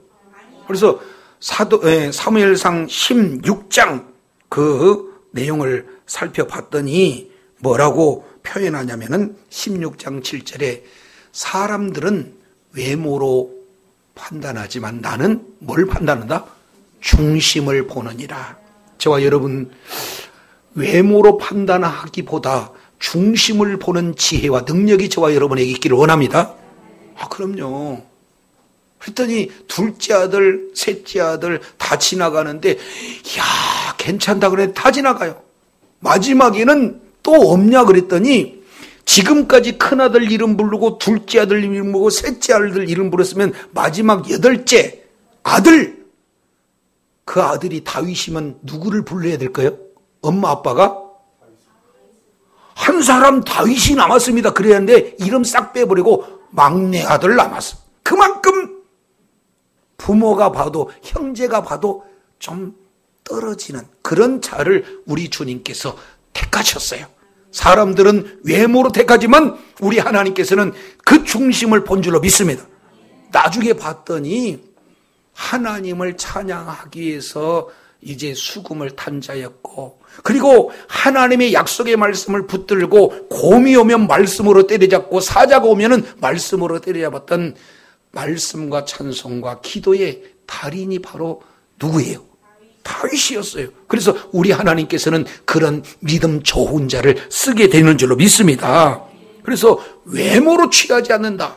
그래서 사무엘상 16장 그 내용을 살펴봤더니 뭐라고 표현하냐면은 16장 7절에 사람들은 외모로 판단하지만 나는 뭘 판단한다? 중심을 보느니라. 저와 여러분, 외모로 판단하기보다 중심을 보는 지혜와 능력이 저와 여러분에게 있기를 원합니다. 그럼요. 그랬더니 둘째 아들, 셋째 아들 다 지나가는데 야, 괜찮다 그래, 다 지나가요. 마지막에는 또 없냐 그랬더니 지금까지 큰아들 이름 부르고 둘째 아들 이름 부르고 셋째 아들 이름 부르으면 마지막 8째 아들, 그 아들이 다윗이면 누구를 불러야 될까요? 엄마 아빠가? 한 사람 다윗이 남았습니다. 그래야 하는데 이름 싹 빼버리고 막내 아들 남았어. 그만큼 부모가 봐도 형제가 봐도 좀 떨어지는 그런 자를 우리 주님께서 택하셨어요. 사람들은 외모로 택하지만 우리 하나님께서는 그 중심을 본 줄로 믿습니다. 나중에 봤더니 하나님을 찬양하기 위해서 이제 수금을 탄 자였고, 그리고 하나님의 약속의 말씀을 붙들고 곰이 오면 말씀으로 때려잡고 사자가 오면은 말씀으로 때려잡았던 말씀과 찬송과 기도의 달인이 바로 누구예요? 다윗이었어요. 그래서 우리 하나님께서는 그런 믿음 좋은 자를 쓰게 되는 줄로 믿습니다. 그래서 외모로 취하지 않는다.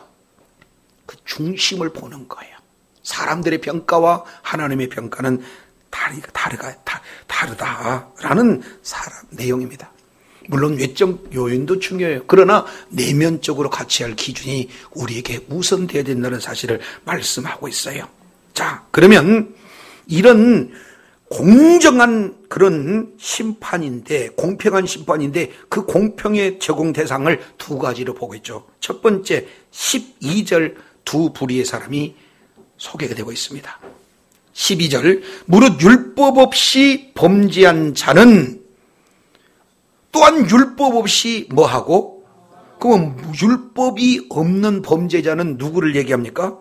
그 중심을 보는 거예요. 사람들의 평가와 하나님의 평가는 다르다라는 내용입니다. 물론 외적 요인도 중요해요. 그러나 내면적으로 같이 할 기준이 우리에게 우선되어야 된다는 사실을 말씀하고 있어요. 자, 그러면 이런 공정한 그런 심판인데, 공평한 심판인데 그 공평의 적용 대상을 두 가지로 보고 있죠. 첫 번째 12절 두 부류의 사람이 소개가 되고 있습니다. 12절, 무릇 율법 없이 범죄한 자는 또한 율법 없이 뭐하고? 그럼 율법이 없는 범죄자는 누구를 얘기합니까?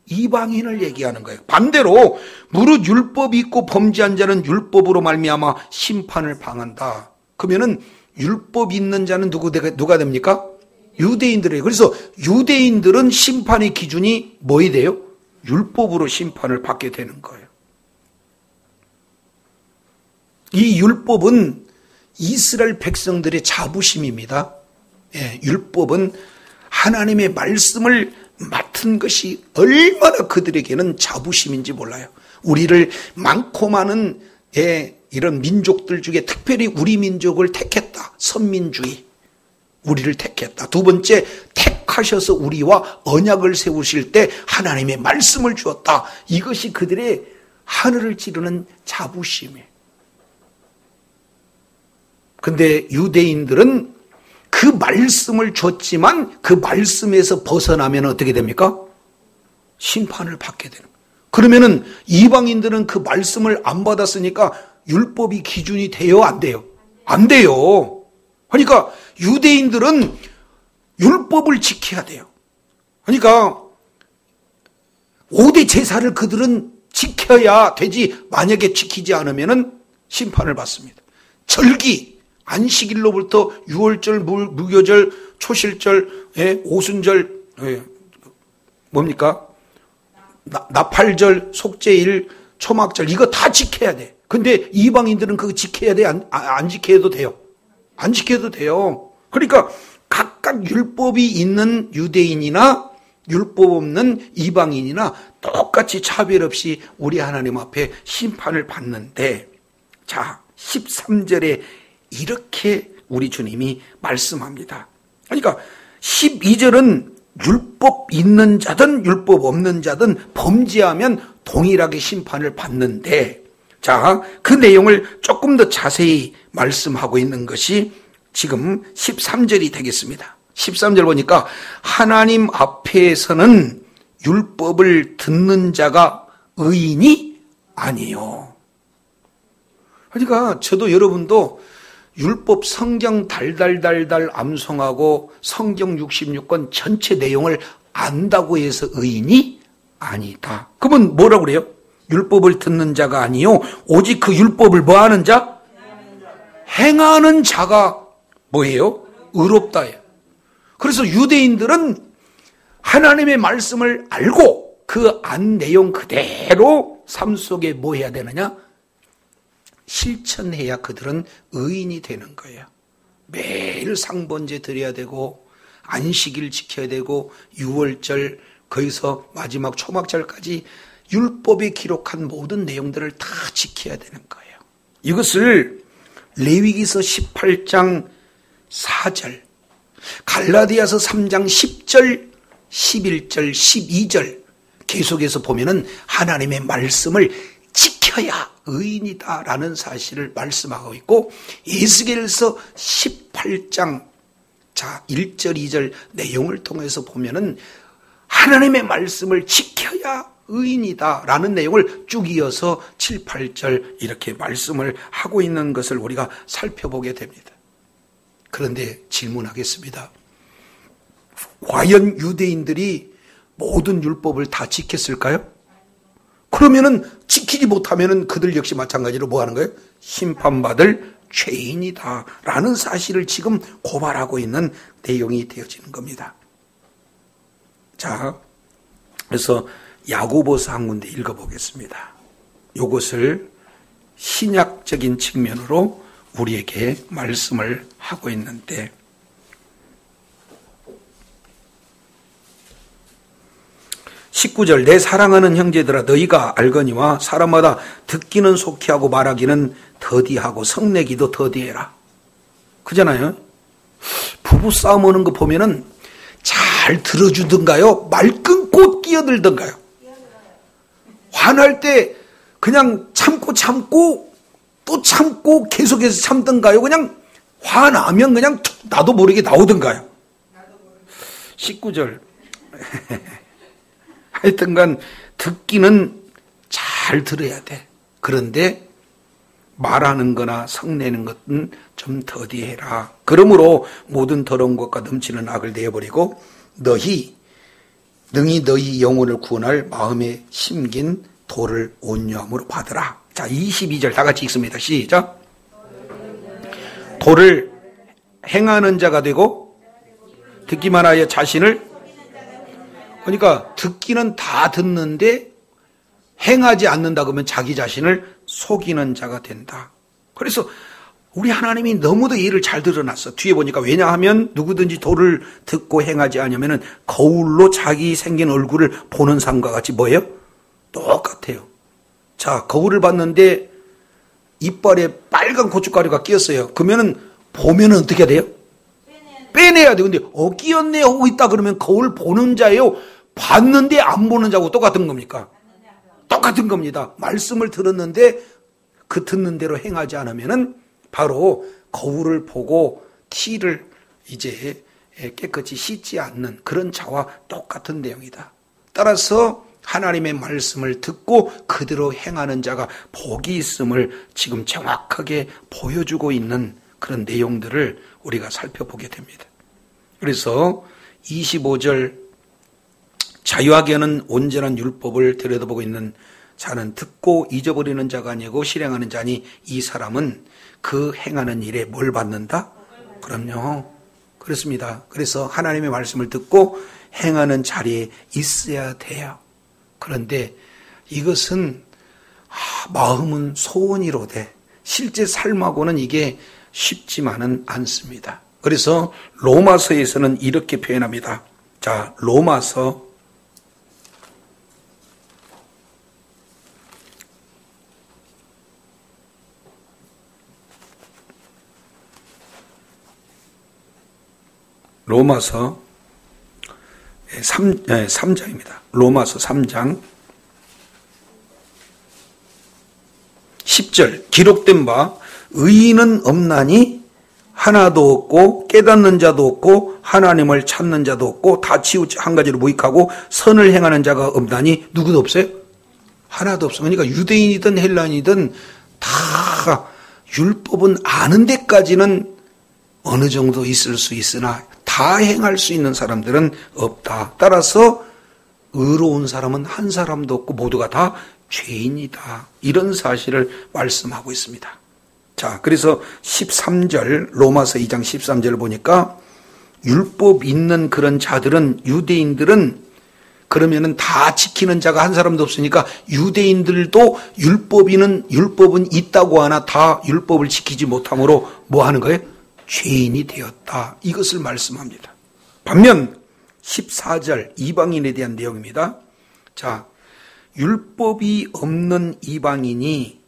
이방인을 얘기하는 거예요. 반대로 무릇 율법이 있고 범죄한 자는 율법으로 말미암아 심판을 당한다. 그러면은 율법 있는 자는 누가 됩니까? 유대인들이에요. 그래서 유대인들은 심판의 기준이 뭐이 돼요? 율법으로 심판을 받게 되는 거예요. 이 율법은 이스라엘 백성들의 자부심입니다. 예, 율법은 하나님의 말씀을 맡은 것이 얼마나 그들에게는 자부심인지 몰라요. 우리를 많고 많은 이런 민족들 중에 특별히 우리 민족을 택했다. 선민주의. 우리를 택했다. 두 번째, 택하셔서 우리와 언약을 세우실 때 하나님의 말씀을 주었다. 이것이 그들의 하늘을 찌르는 자부심이에요. 근데 유대인들은 그 말씀을 줬지만 그 말씀에서 벗어나면 어떻게 됩니까? 심판을 받게 되는 거예요. 그러면은 이방인들은 그 말씀을 안 받았으니까 율법이 기준이 돼요? 안 돼요? 안 돼요. 그러니까 유대인들은 율법을 지켜야 돼요. 그러니까 5대 제사를 그들은 지켜야 되지, 만약에 지키지 않으면은 심판을 받습니다. 절기, 안식일로부터 유월절, 무교절, 초실절, 오순절, 뭡니까? 나팔절, 속죄일, 초막절, 이거 다 지켜야 돼. 근데 이방인들은 그거 지켜야 돼? 안 지켜도 돼요? 안 지켜도 돼요. 그러니까 각각 율법이 있는 유대인이나 율법 없는 이방인이나 똑같이 차별 없이 우리 하나님 앞에 심판을 받는데, 자, 13절에 이렇게 우리 주님이 말씀합니다. 그러니까 12절은 율법 있는 자든 율법 없는 자든 범죄하면 동일하게 심판을 받는데, 자, 그 내용을 조금 더 자세히 말씀하고 있는 것이 지금 13절이 되겠습니다. 13절 보니까 하나님 앞에서는 율법을 듣는 자가 의인이 아니요. 그러니까 저도 여러분도 율법 성경 달달달달 암송하고 성경 66권 전체 내용을 안다고 해서 의인이 아니다. 그러면 뭐라고 그래요? 율법을 듣는 자가 아니요 오직 그 율법을 뭐하는 자? 행하는 자가 뭐예요? 의롭다예요. 그래서 유대인들은 하나님의 말씀을 알고 그 안 내용 그대로 삶 속에 뭐 해야 되느냐? 실천해야 그들은 의인이 되는 거예요. 매일 상번제 드려야 되고 안식일 지켜야 되고 유월절, 거기서 마지막 초막절까지 율법에 기록한 모든 내용들을 다 지켜야 되는 거예요. 이것을 레위기서 18장 4절, 갈라디아서 3장 10절, 11절, 12절 계속해서 보면은 하나님의 말씀을 지켜야 의인이다라는 사실을 말씀하고 있고, 에스겔서 18장 1절, 2절 내용을 통해서 보면은 하나님의 말씀을 지켜야 의인이다라는 내용을 쭉 이어서 7, 8절 이렇게 말씀을 하고 있는 것을 우리가 살펴보게 됩니다. 그런데 질문하겠습니다. 과연 유대인들이 모든 율법을 다 지켰을까요? 그러면은 지키지 못하면은 그들 역시 마찬가지로 뭐 하는 거예요? 심판받을 죄인이다라는 사실을 지금 고발하고 있는 내용이 되어지는 겁니다. 자, 그래서 야고보서 한 군데 읽어보겠습니다. 이것을 신약적인 측면으로 우리에게 말씀을 하고 있는데, (19절) 내 사랑하는 형제들아 너희가 알거니와 사람마다 듣기는 속히 하고 말하기는 더디하고 성내기도 더디해라. 그잖아요. 부부싸움 오는 거 보면은 잘 들어주든가요? 말 끊고 끼어들든가요? 화날 때 그냥 참고 또 참고 계속해서 참든가요? 그냥 화나면 그냥 나도 모르게 나오든가요? 19절 하여튼간 듣기는 잘 들어야 돼. 그런데 말하는 거나 성내는 것은 좀 더디해라. 그러므로 모든 더러운 것과 넘치는 악을 내어버리고 능히 너희 영혼을 구원할 마음에 심긴 도를 온유함으로 받으라. 자, 22절 다 같이 읽습니다. 시작. 도를 행하는 자가 되고 듣기만 하여 자신을 그러니까 듣기는 다 듣는데 행하지 않는다 그러면 자기 자신을 속이는 자가 된다. 그래서 우리 하나님이 너무도 이를 잘 드러났어. 뒤에 보니까 왜냐하면 누구든지 도를 듣고 행하지 않으면 거울로 자기 생긴 얼굴을 보는 삶과 같이 뭐예요? 똑같아요. 자, 거울을 봤는데 이빨에 빨간 고춧가루가 끼었어요. 그러면은 보면은 어떻게 해야 돼요? 빼내야 돼요. 근데 끼었네 하고 있다 그러면 거울 보는 자예요? 봤는데 안 보는 자하고 똑같은 겁니까? 똑같은 겁니다. 말씀을 들었는데 그 듣는 대로 행하지 않으면은 바로 거울을 보고 티를 이제 깨끗이 씻지 않는 그런 자와 똑같은 내용이다. 따라서 하나님의 말씀을 듣고 그대로 행하는 자가 복이 있음을 지금 정확하게 보여주고 있는 그런 내용들을 우리가 살펴보게 됩니다. 그래서 25절 자유하게 하는 온전한 율법을 들여다보고 있는 자는 듣고 잊어버리는 자가 아니고 실행하는 자니 이 사람은 그 행하는 일에 뭘 받는다? 그럼요. 그렇습니다. 그래서 하나님의 말씀을 듣고 행하는 자리에 있어야 돼요. 그런데 이것은 마음은 소원이로되 실제 삶하고는 이게 쉽지만은 않습니다. 그래서 로마서에서는 이렇게 표현합니다. 자, 로마서 3장입니다. 로마서 3장 10절 기록된 바 의인은 없나니 하나도 없고 깨닫는 자도 없고 하나님을 찾는 자도 없고 다 치우쳐 한 가지로 무익하고 선을 행하는 자가 없나니 누구도 없어요? 하나도 없어. 그러니까 유대인이든 헬라인이든 다 율법은 아는 데까지는 어느 정도 있을 수 있으나 다 행할 수 있는 사람들은 없다. 따라서 의로운 사람은 한 사람도 없고 모두가 다 죄인이다. 이런 사실을 말씀하고 있습니다. 자, 그래서 13절 로마서 2장 13절을 보니까 율법 있는 그런 자들은 유대인들은 그러면은 다 지키는 자가 한 사람도 없으니까 유대인들도 율법은 있다고 하나 다 율법을 지키지 못함으로 뭐 하는 거예요? 죄인이 되었다. 이것을 말씀합니다. 반면 14절 이방인에 대한 내용입니다. 자, 율법이 없는 이방인이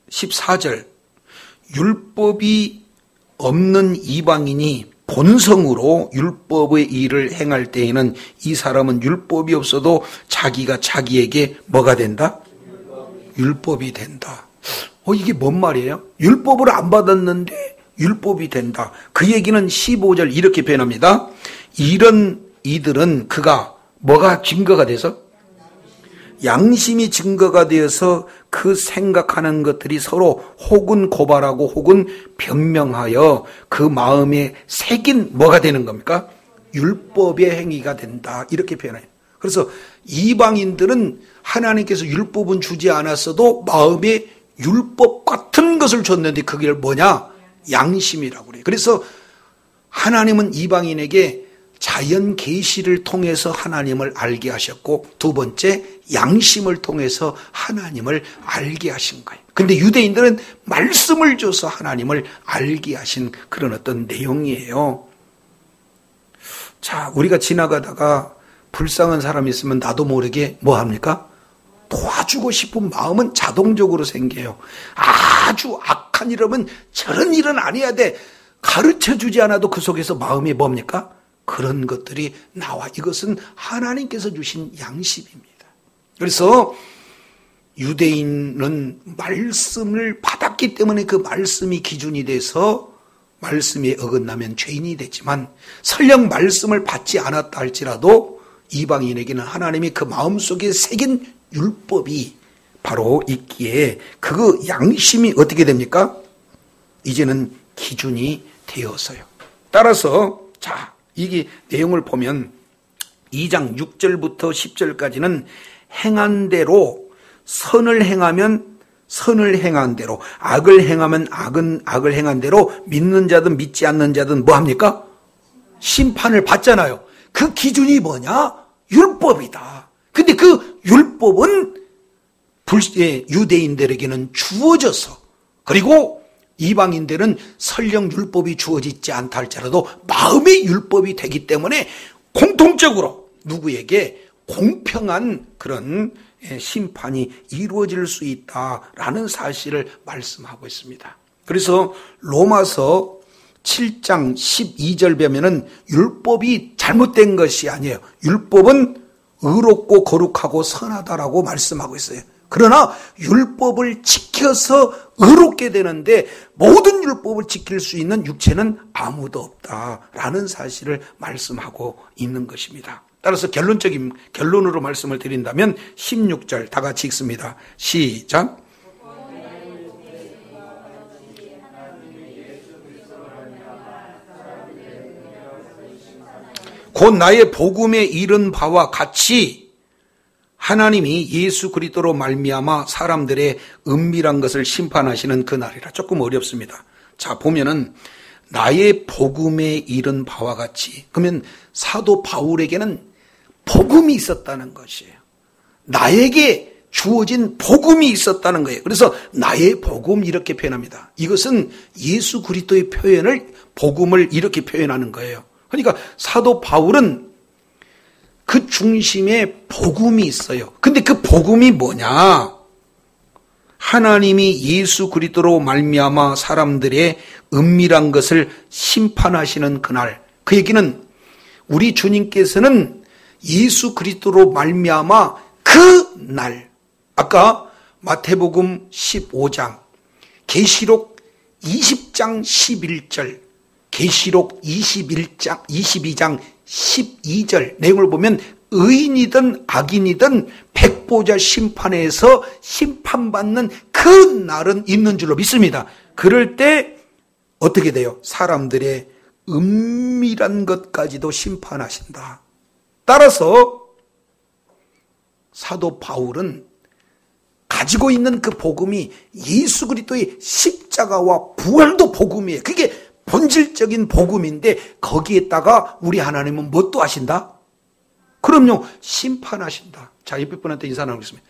14절 율법이 없는 이방인이 본성으로 율법의 일을 행할 때에는 이 사람은 율법이 없어도 자기가 자기에게 뭐가 된다? 율법이 된다. 이게 뭔 말이에요? 율법을 안 받았는데 율법이 된다. 그 얘기는 15절 이렇게 표현합니다. 이런 이들은 그가 뭐가 증거가 돼서? 양심이 증거가 되어서 그 생각하는 것들이 서로 혹은 고발하고 혹은 변명하여 그 마음에 새긴 뭐가 되는 겁니까? 율법의 행위가 된다. 이렇게 표현해요. 그래서 이방인들은 하나님께서 율법은 주지 않았어도 마음에 율법 같은 것을 줬는데 그게 뭐냐? 양심이라고 그래요. 그래서 하나님은 이방인에게 자연 계시를 통해서 하나님을 알게 하셨고 두 번째 양심을 통해서 하나님을 알게 하신 거예요. 근데 유대인들은 말씀을 줘서 하나님을 알게 하신 그런 어떤 내용이에요. 자, 우리가 지나가다가 불쌍한 사람이 있으면 나도 모르게 뭐 합니까? 도와주고 싶은 마음은 자동적으로 생겨요. 아주 악한 일이면 저런 일은 안 해야 돼. 가르쳐주지 않아도 그 속에서 마음이 뭡니까? 그런 것들이 나와. 이것은 하나님께서 주신 양심입니다. 그래서 유대인은 말씀을 받았기 때문에 그 말씀이 기준이 돼서 말씀에 어긋나면 죄인이 되지만 설령 말씀을 받지 않았다 할지라도 이방인에게는 하나님이 그 마음속에 새긴 율법이 바로 있기에 그 양심이 어떻게 됩니까? 이제는 기준이 되어서요. 따라서 자, 이게 내용을 보면 2장 6절부터 10절까지는 행한 대로 선을 행하면 선을 행한 대로 악을 행하면 악을 행한 대로 믿는 자든 믿지 않는 자든 뭐 합니까? 심판을 받잖아요. 그 기준이 뭐냐? 율법이다. 근데 그 율법은 유대인들에게는 주어져서, 그리고 이방인들은 설령 율법이 주어지지 않다 할지라도 마음의 율법이 되기 때문에 공통적으로 누구에게 공평한 그런 심판이 이루어질 수 있다라는 사실을 말씀하고 있습니다. 그래서 로마서 7장 12절 보면은 율법이 잘못된 것이 아니에요. 율법은 의롭고 거룩하고 선하다라고 말씀하고 있어요. 그러나 율법을 지켜서 의롭게 되는데 모든 율법을 지킬 수 있는 육체는 아무도 없다라는 사실을 말씀하고 있는 것입니다. 따라서 결론으로 말씀을 드린다면 16절 다 같이 읽습니다. 시작. 곧 나의 복음에 이른 바와 같이 하나님이 예수 그리스도로 말미암아 사람들의 은밀한 것을 심판하시는 그날이라. 조금 어렵습니다. 자, 보면은 나의 복음에 이른 바와 같이, 그러면 사도 바울에게는 복음이 있었다는 것이에요. 나에게 주어진 복음이 있었다는 거예요. 그래서 나의 복음 이렇게 표현합니다. 이것은 예수 그리스도의 표현을, 복음을 이렇게 표현하는 거예요. 그러니까 사도 바울은 그 중심에 복음이 있어요. 근데 그 복음이 뭐냐? 하나님이 예수 그리스도로 말미암아 사람들의 은밀한 것을 심판하시는 그날. 그 얘기는 우리 주님께서는 예수 그리스도로 말미암아 그 날, 아까 마태복음 15장, 계시록 20장 11절, 계시록 22장 12절 내용을 보면 의인이든 악인이든 백보자 심판에서 심판받는 그 날은 있는 줄로 믿습니다. 그럴 때 어떻게 돼요? 사람들의 은밀한 것까지도 심판하신다. 따라서 사도 바울은 가지고 있는 그 복음이 예수 그리스도의 십자가와 부활도 복음이에요. 그게 본질적인 복음인데 거기에다가 우리 하나님은 뭣도 하신다? 그럼요, 심판하신다. 자, 옆에 분한테 인사 나누겠습니다.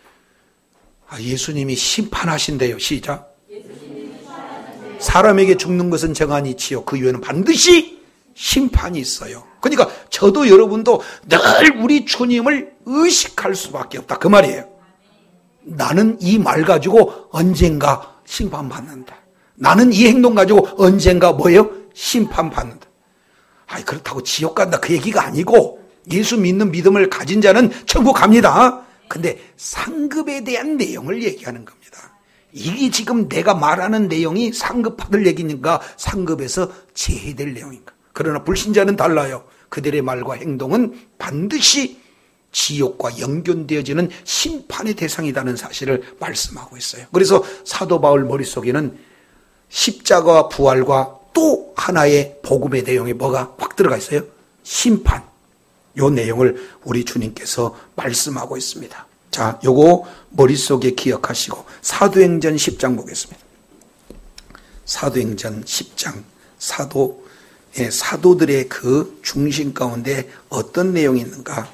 예수님이 심판하신대요. 시작. 사람에게 죽는 것은 정한이치요 그 이후에는 반드시 심판이 있어요. 그러니까 저도 여러분도 늘 우리 주님을 의식할 수밖에 없다, 그 말이에요. 나는 이 말 가지고 언젠가 심판받는다. 나는 이 행동 가지고 언젠가 뭐예요? 심판받는다. 그렇다고 지옥 간다 그 얘기가 아니고, 예수 믿는 믿음을 가진 자는 천국 갑니다. 근데 상급에 대한 내용을 얘기하는 겁니다. 이게 지금 내가 말하는 내용이 상급 받을 얘기인가, 상급에서 제해될 내용인가. 그러나 불신자는 달라요. 그들의 말과 행동은 반드시 지옥과 연결되어지는 심판의 대상이라는 사실을 말씀하고 있어요. 그래서 사도 바울 머릿속에는 십자가와 부활과 또 하나의 복음의 내용이 뭐가 확 들어가 있어요? 심판. 요 내용을 우리 주님께서 말씀하고 있습니다. 자, 요거 머릿속에 기억하시고 사도행전 10장 보겠습니다. 사도행전 10장. 사도들의 그 중심 가운데 어떤 내용이 있는가?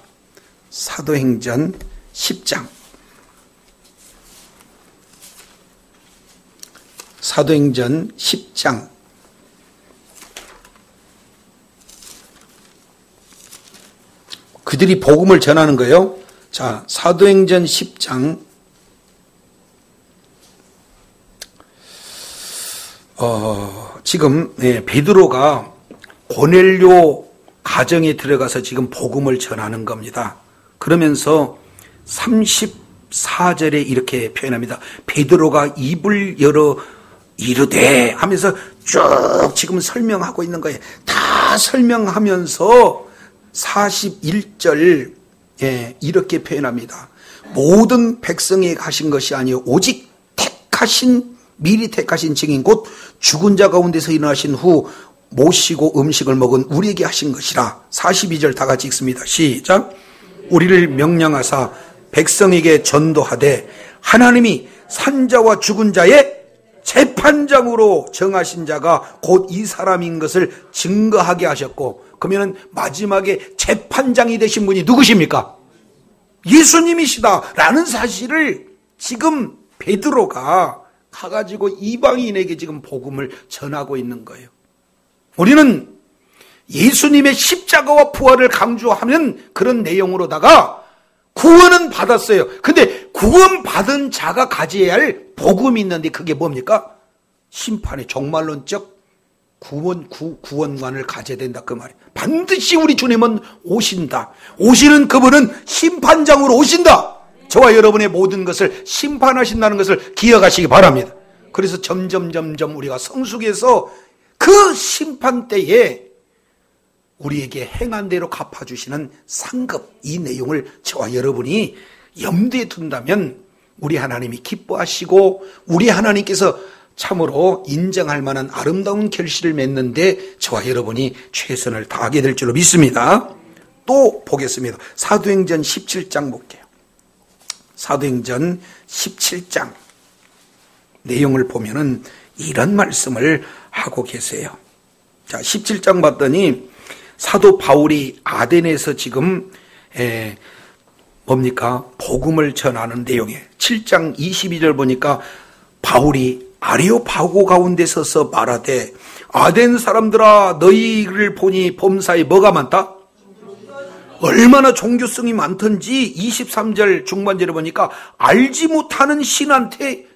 사도행전 10장. 사도행전 10장. 그들이 복음을 전하는 거예요. 자, 사도행전 10장. 지금 베드로가 고넬료 가정에 들어가서 지금 복음을 전하는 겁니다. 그러면서 34절에 이렇게 표현합니다. 베드로가 입을 열어 이르되 하면서 쭉 지금 설명하고 있는 거예요. 다 설명하면서 41절 이렇게 표현합니다. 모든 백성에게 하신 것이 아니요 오직 미리 택하신 증인 곧 죽은 자 가운데서 일어나신 후 모시고 음식을 먹은 우리에게 하신 것이라. 42절 다 같이 읽습니다. 시작. 우리를 명령하사 백성에게 전도하되 하나님이 산자와 죽은 자의 재판장으로 정하신 자가 곧 이 사람인 것을 증거하게 하셨고, 그러면 마지막에 재판장이 되신 분이 누구십니까? 예수님이시다라는 사실을 지금 베드로가 가가지고 이방인에게 지금 복음을 전하고 있는 거예요. 우리는 예수님의 십자가와 부활을 강조하는 그런 내용으로다가 구원은 받았어요. 근데 구원받은 자가 가져야 할 복음이 있는데 그게 뭡니까? 심판의 종말론적 구원관을 가져야 된다 그 말이에요. 반드시 우리 주님은 오신다. 오시는 그분은 심판장으로 오신다. 저와 여러분의 모든 것을 심판하신다는 것을 기억하시기 바랍니다. 그래서 점점 우리가 성숙해서 그 심판 때에 우리에게 행한 대로 갚아주시는 상급, 이 내용을 저와 여러분이 염두에 둔다면 우리 하나님이 기뻐하시고 우리 하나님께서 참으로 인정할 만한 아름다운 결실을 맺는데 저와 여러분이 최선을 다하게 될 줄로 믿습니다. 또 보겠습니다. 사도행전 17장 볼게요. 사도행전 17장 내용을 보면은 이런 말씀을 하고 계세요. 자, 17장 봤더니 사도 바울이 아덴에서 지금 뭡니까? 복음을 전하는 내용에 7장 22절 보니까 바울이 아레오파고 가운데 서서 말하되 아덴 사람들아 너희를 보니 범사에 뭐가 많다? 얼마나 종교성이 많던지 23절 중반절에 보니까 알지 못하는 신한테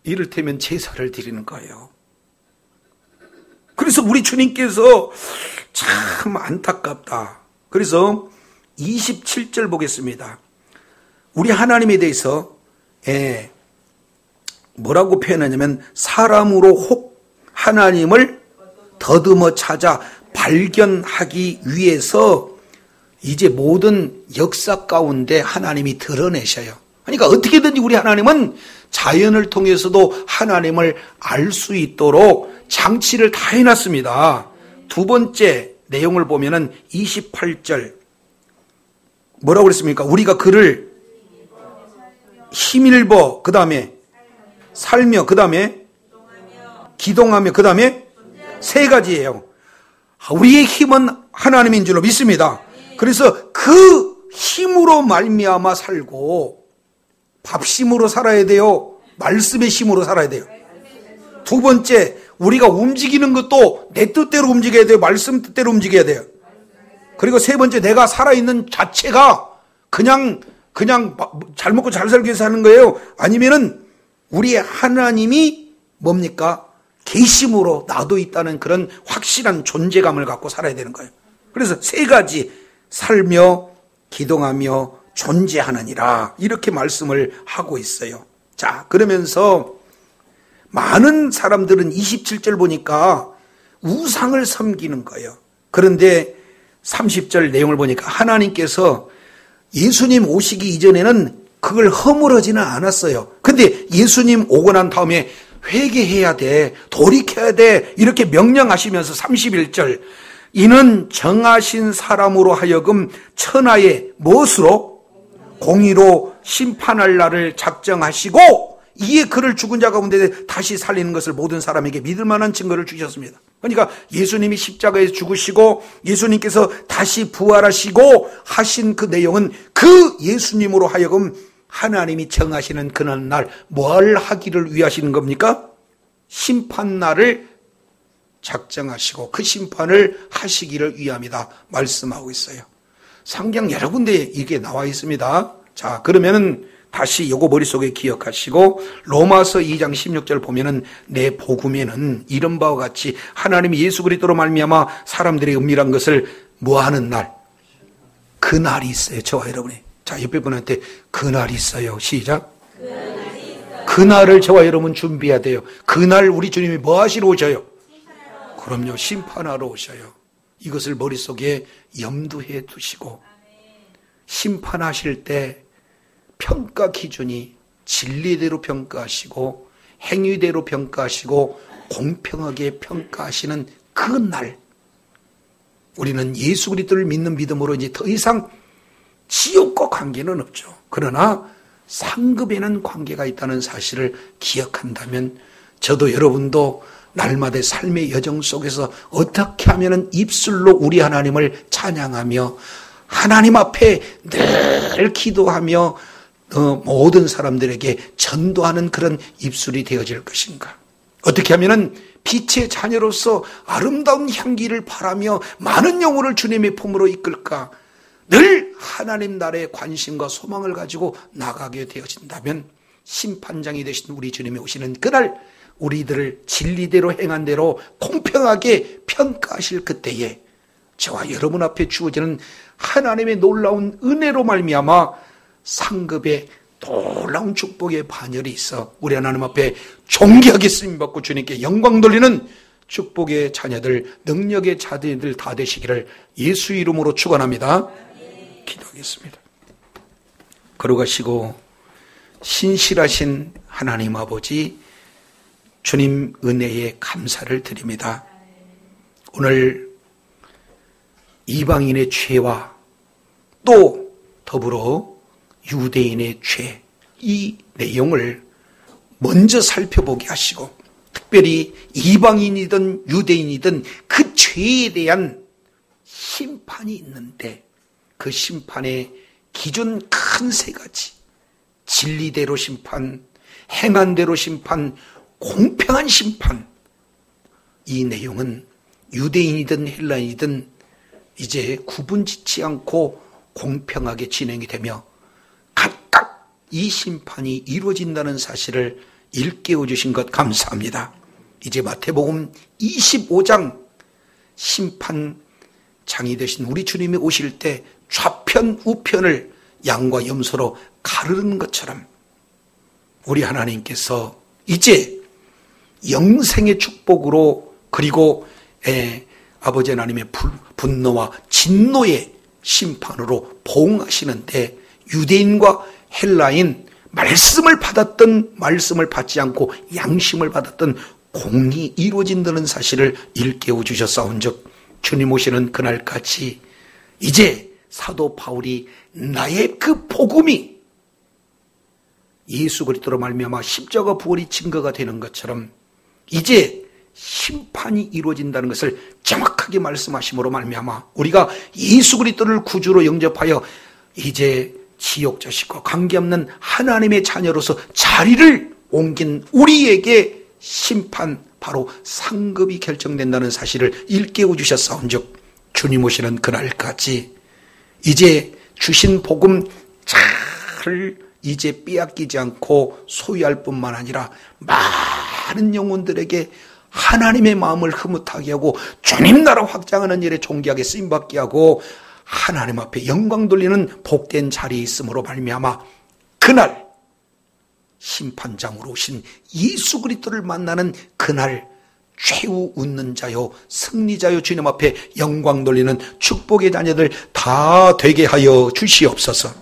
이를테면 제사를 드리는 거예요. 그래서 우리 주님께서 참 안타깝다. 그래서 27절 보겠습니다. 우리 하나님에 대해서 뭐라고 표현하냐면 사람으로 혹 하나님을 더듬어 찾아 발견하기 위해서 이제 모든 역사 가운데 하나님이 드러내셔요. 그러니까 어떻게든지 우리 하나님은 자연을 통해서도 하나님을 알 수 있도록 장치를 다 해놨습니다. 두 번째 내용을 보면은 28절 뭐라고 그랬습니까? 우리가 그를 힘입어 그 다음에 살며 그 다음에 기동하며 그 다음에 세 가지예요. 우리의 힘은 하나님인 줄로 믿습니다. 그래서 그 힘으로 말미암아 살고 밥심으로 살아야 돼요. 말씀의 힘으로 살아야 돼요. 두 번째, 우리가 움직이는 것도 내 뜻대로 움직여야 돼요. 말씀 뜻대로 움직여야 돼요. 그리고 세 번째, 내가 살아있는 자체가 그냥 잘 먹고 잘 살기 위해서 하는 거예요. 아니면은 우리의 하나님이 뭡니까? 계심으로 나도 있다는 그런 확실한 존재감을 갖고 살아야 되는 거예요. 그래서 세 가지, 살며 기동하며 존재하느니라 이렇게 말씀을 하고 있어요. 자, 그러면서 많은 사람들은 27절 보니까 우상을 섬기는 거예요. 그런데 30절 내용을 보니까 하나님께서 예수님 오시기 이전에는 그걸 허물어지는 않았어요. 근데 예수님 오고 난 다음에 회개해야 돼, 돌이켜야 돼 이렇게 명령하시면서 31절 이는 정하신 사람으로 하여금 천하의 무엇으로? 공의로 심판할 날을 작정하시고 이에 그를 죽은 자 가운데 다시 살리는 것을 모든 사람에게 믿을 만한 증거를 주셨습니다. 그러니까 예수님이 십자가에 죽으시고 예수님께서 다시 부활하시고 하신 그 내용은 그 예수님으로 하여금 하나님이 정하시는 그날 뭘 하기를 위하시는 겁니까? 심판날을 작정하시고 그 심판을 하시기를 위함이다 말씀하고 있어요. 성경 여러 군데 이게 나와 있습니다. 자, 그러면은 다시 요거 머릿속에 기억하시고 로마서 2장 16절 보면은 내 복음에는 이런 바와 같이 하나님이 예수 그리스도로 말미암아 사람들의 은밀한 것을 뭐하는 날? 그 날이 있어요. 저와 여러분이. 자, 옆에 분한테 그 날이 있어요. 시작. 그 날을 저와 여러분 준비해야 돼요. 그날 우리 주님이 뭐 하시러 오셔요? 그럼요. 심판하러 오셔요. 이것을 머릿속에 염두해 두시고 심판하실 때 평가 기준이 진리대로 평가하시고 행위대로 평가하시고 공평하게 평가하시는 그 날 우리는 예수 그리스도를 믿는 믿음으로 이제 더 이상 지옥과 관계는 없죠. 그러나 상급에는 관계가 있다는 사실을 기억한다면 저도 여러분도 날마다 삶의 여정 속에서 어떻게 하면 입술로 우리 하나님을 찬양하며 하나님 앞에 늘 기도하며 모든 사람들에게 전도하는 그런 입술이 되어질 것인가? 어떻게 하면은 빛의 자녀로서 아름다운 향기를 바라며 많은 영혼을 주님의 품으로 이끌까? 늘 하나님 나라의 관심과 소망을 가지고 나가게 되어진다면 심판장이 되신 우리 주님이 오시는 그날 우리들을 진리대로 행한 대로 공평하게 평가하실 그때에 저와 여러분 앞에 주어지는 하나님의 놀라운 은혜로 말미암아 상급의 놀라운 축복의 반열이 있어 우리 하나님 앞에 존귀하게 쓰임받고 주님께 영광 돌리는 축복의 자녀들, 능력의 자녀들 다 되시기를 예수 이름으로 축원합니다. 기도하겠습니다. 걸어가시고 신실하신 하나님 아버지 주님 은혜에 감사를 드립니다. 오늘 이방인의 죄와 또 더불어 유대인의 죄, 이 내용을 먼저 살펴보게 하시고 특별히 이방인이든 유대인이든 그 죄에 대한 심판이 있는데 그 심판의 기준 큰 세 가지, 진리대로 심판, 행한대로 심판, 공평한 심판, 이 내용은 유대인이든 헬라인이든 이제 구분짓지 않고 공평하게 진행이 되며 각각 이 심판이 이루어진다는 사실을 일깨워 주신 것 감사합니다. 이제 마태복음 25장 심판장이 되신 우리 주님이 오실 때 좌편 우편을 양과 염소로 가르는 것처럼 우리 하나님께서 이제 영생의 축복으로 그리고 아버지 하나님의 분노와 진노의 심판으로 보응하시는데 유대인과 헬라인 말씀을 받았던 말씀을 받지 않고 양심을 받았던 공이 이루어진다는 사실을 일깨워 주셨사온즉 주님 오시는 그날까지 이제 사도 바울이 나의 그 복음이 예수 그리스도로 말미암아 십자가 부활이 증거가 되는 것처럼 이제 심판이 이루어진다는 것을 정확하게 말씀하심으로 말미암아 우리가 예수 그리스도를 구주로 영접하여 이제 지옥 자식과 관계없는 하나님의 자녀로서 자리를 옮긴 우리에게 심판 바로 상급이 결정된다는 사실을 일깨워 주셨사온즉 주님 오시는 그날까지 이제 주신 복음 잘 이제 빼앗기지 않고 소유할 뿐만 아니라 많은 영혼들에게 하나님의 마음을 흐뭇하게 하고 주님 나라 확장하는 일에 존귀하게 쓰임받게 하고 하나님 앞에 영광 돌리는 복된 자리에 있음으로 말미암아 그날 심판장으로 오신 예수 그리스도를 만나는 그날 최후 웃는 자요 승리자요 주님 앞에 영광 돌리는 축복의 자녀들 다 되게 하여 주시옵소서.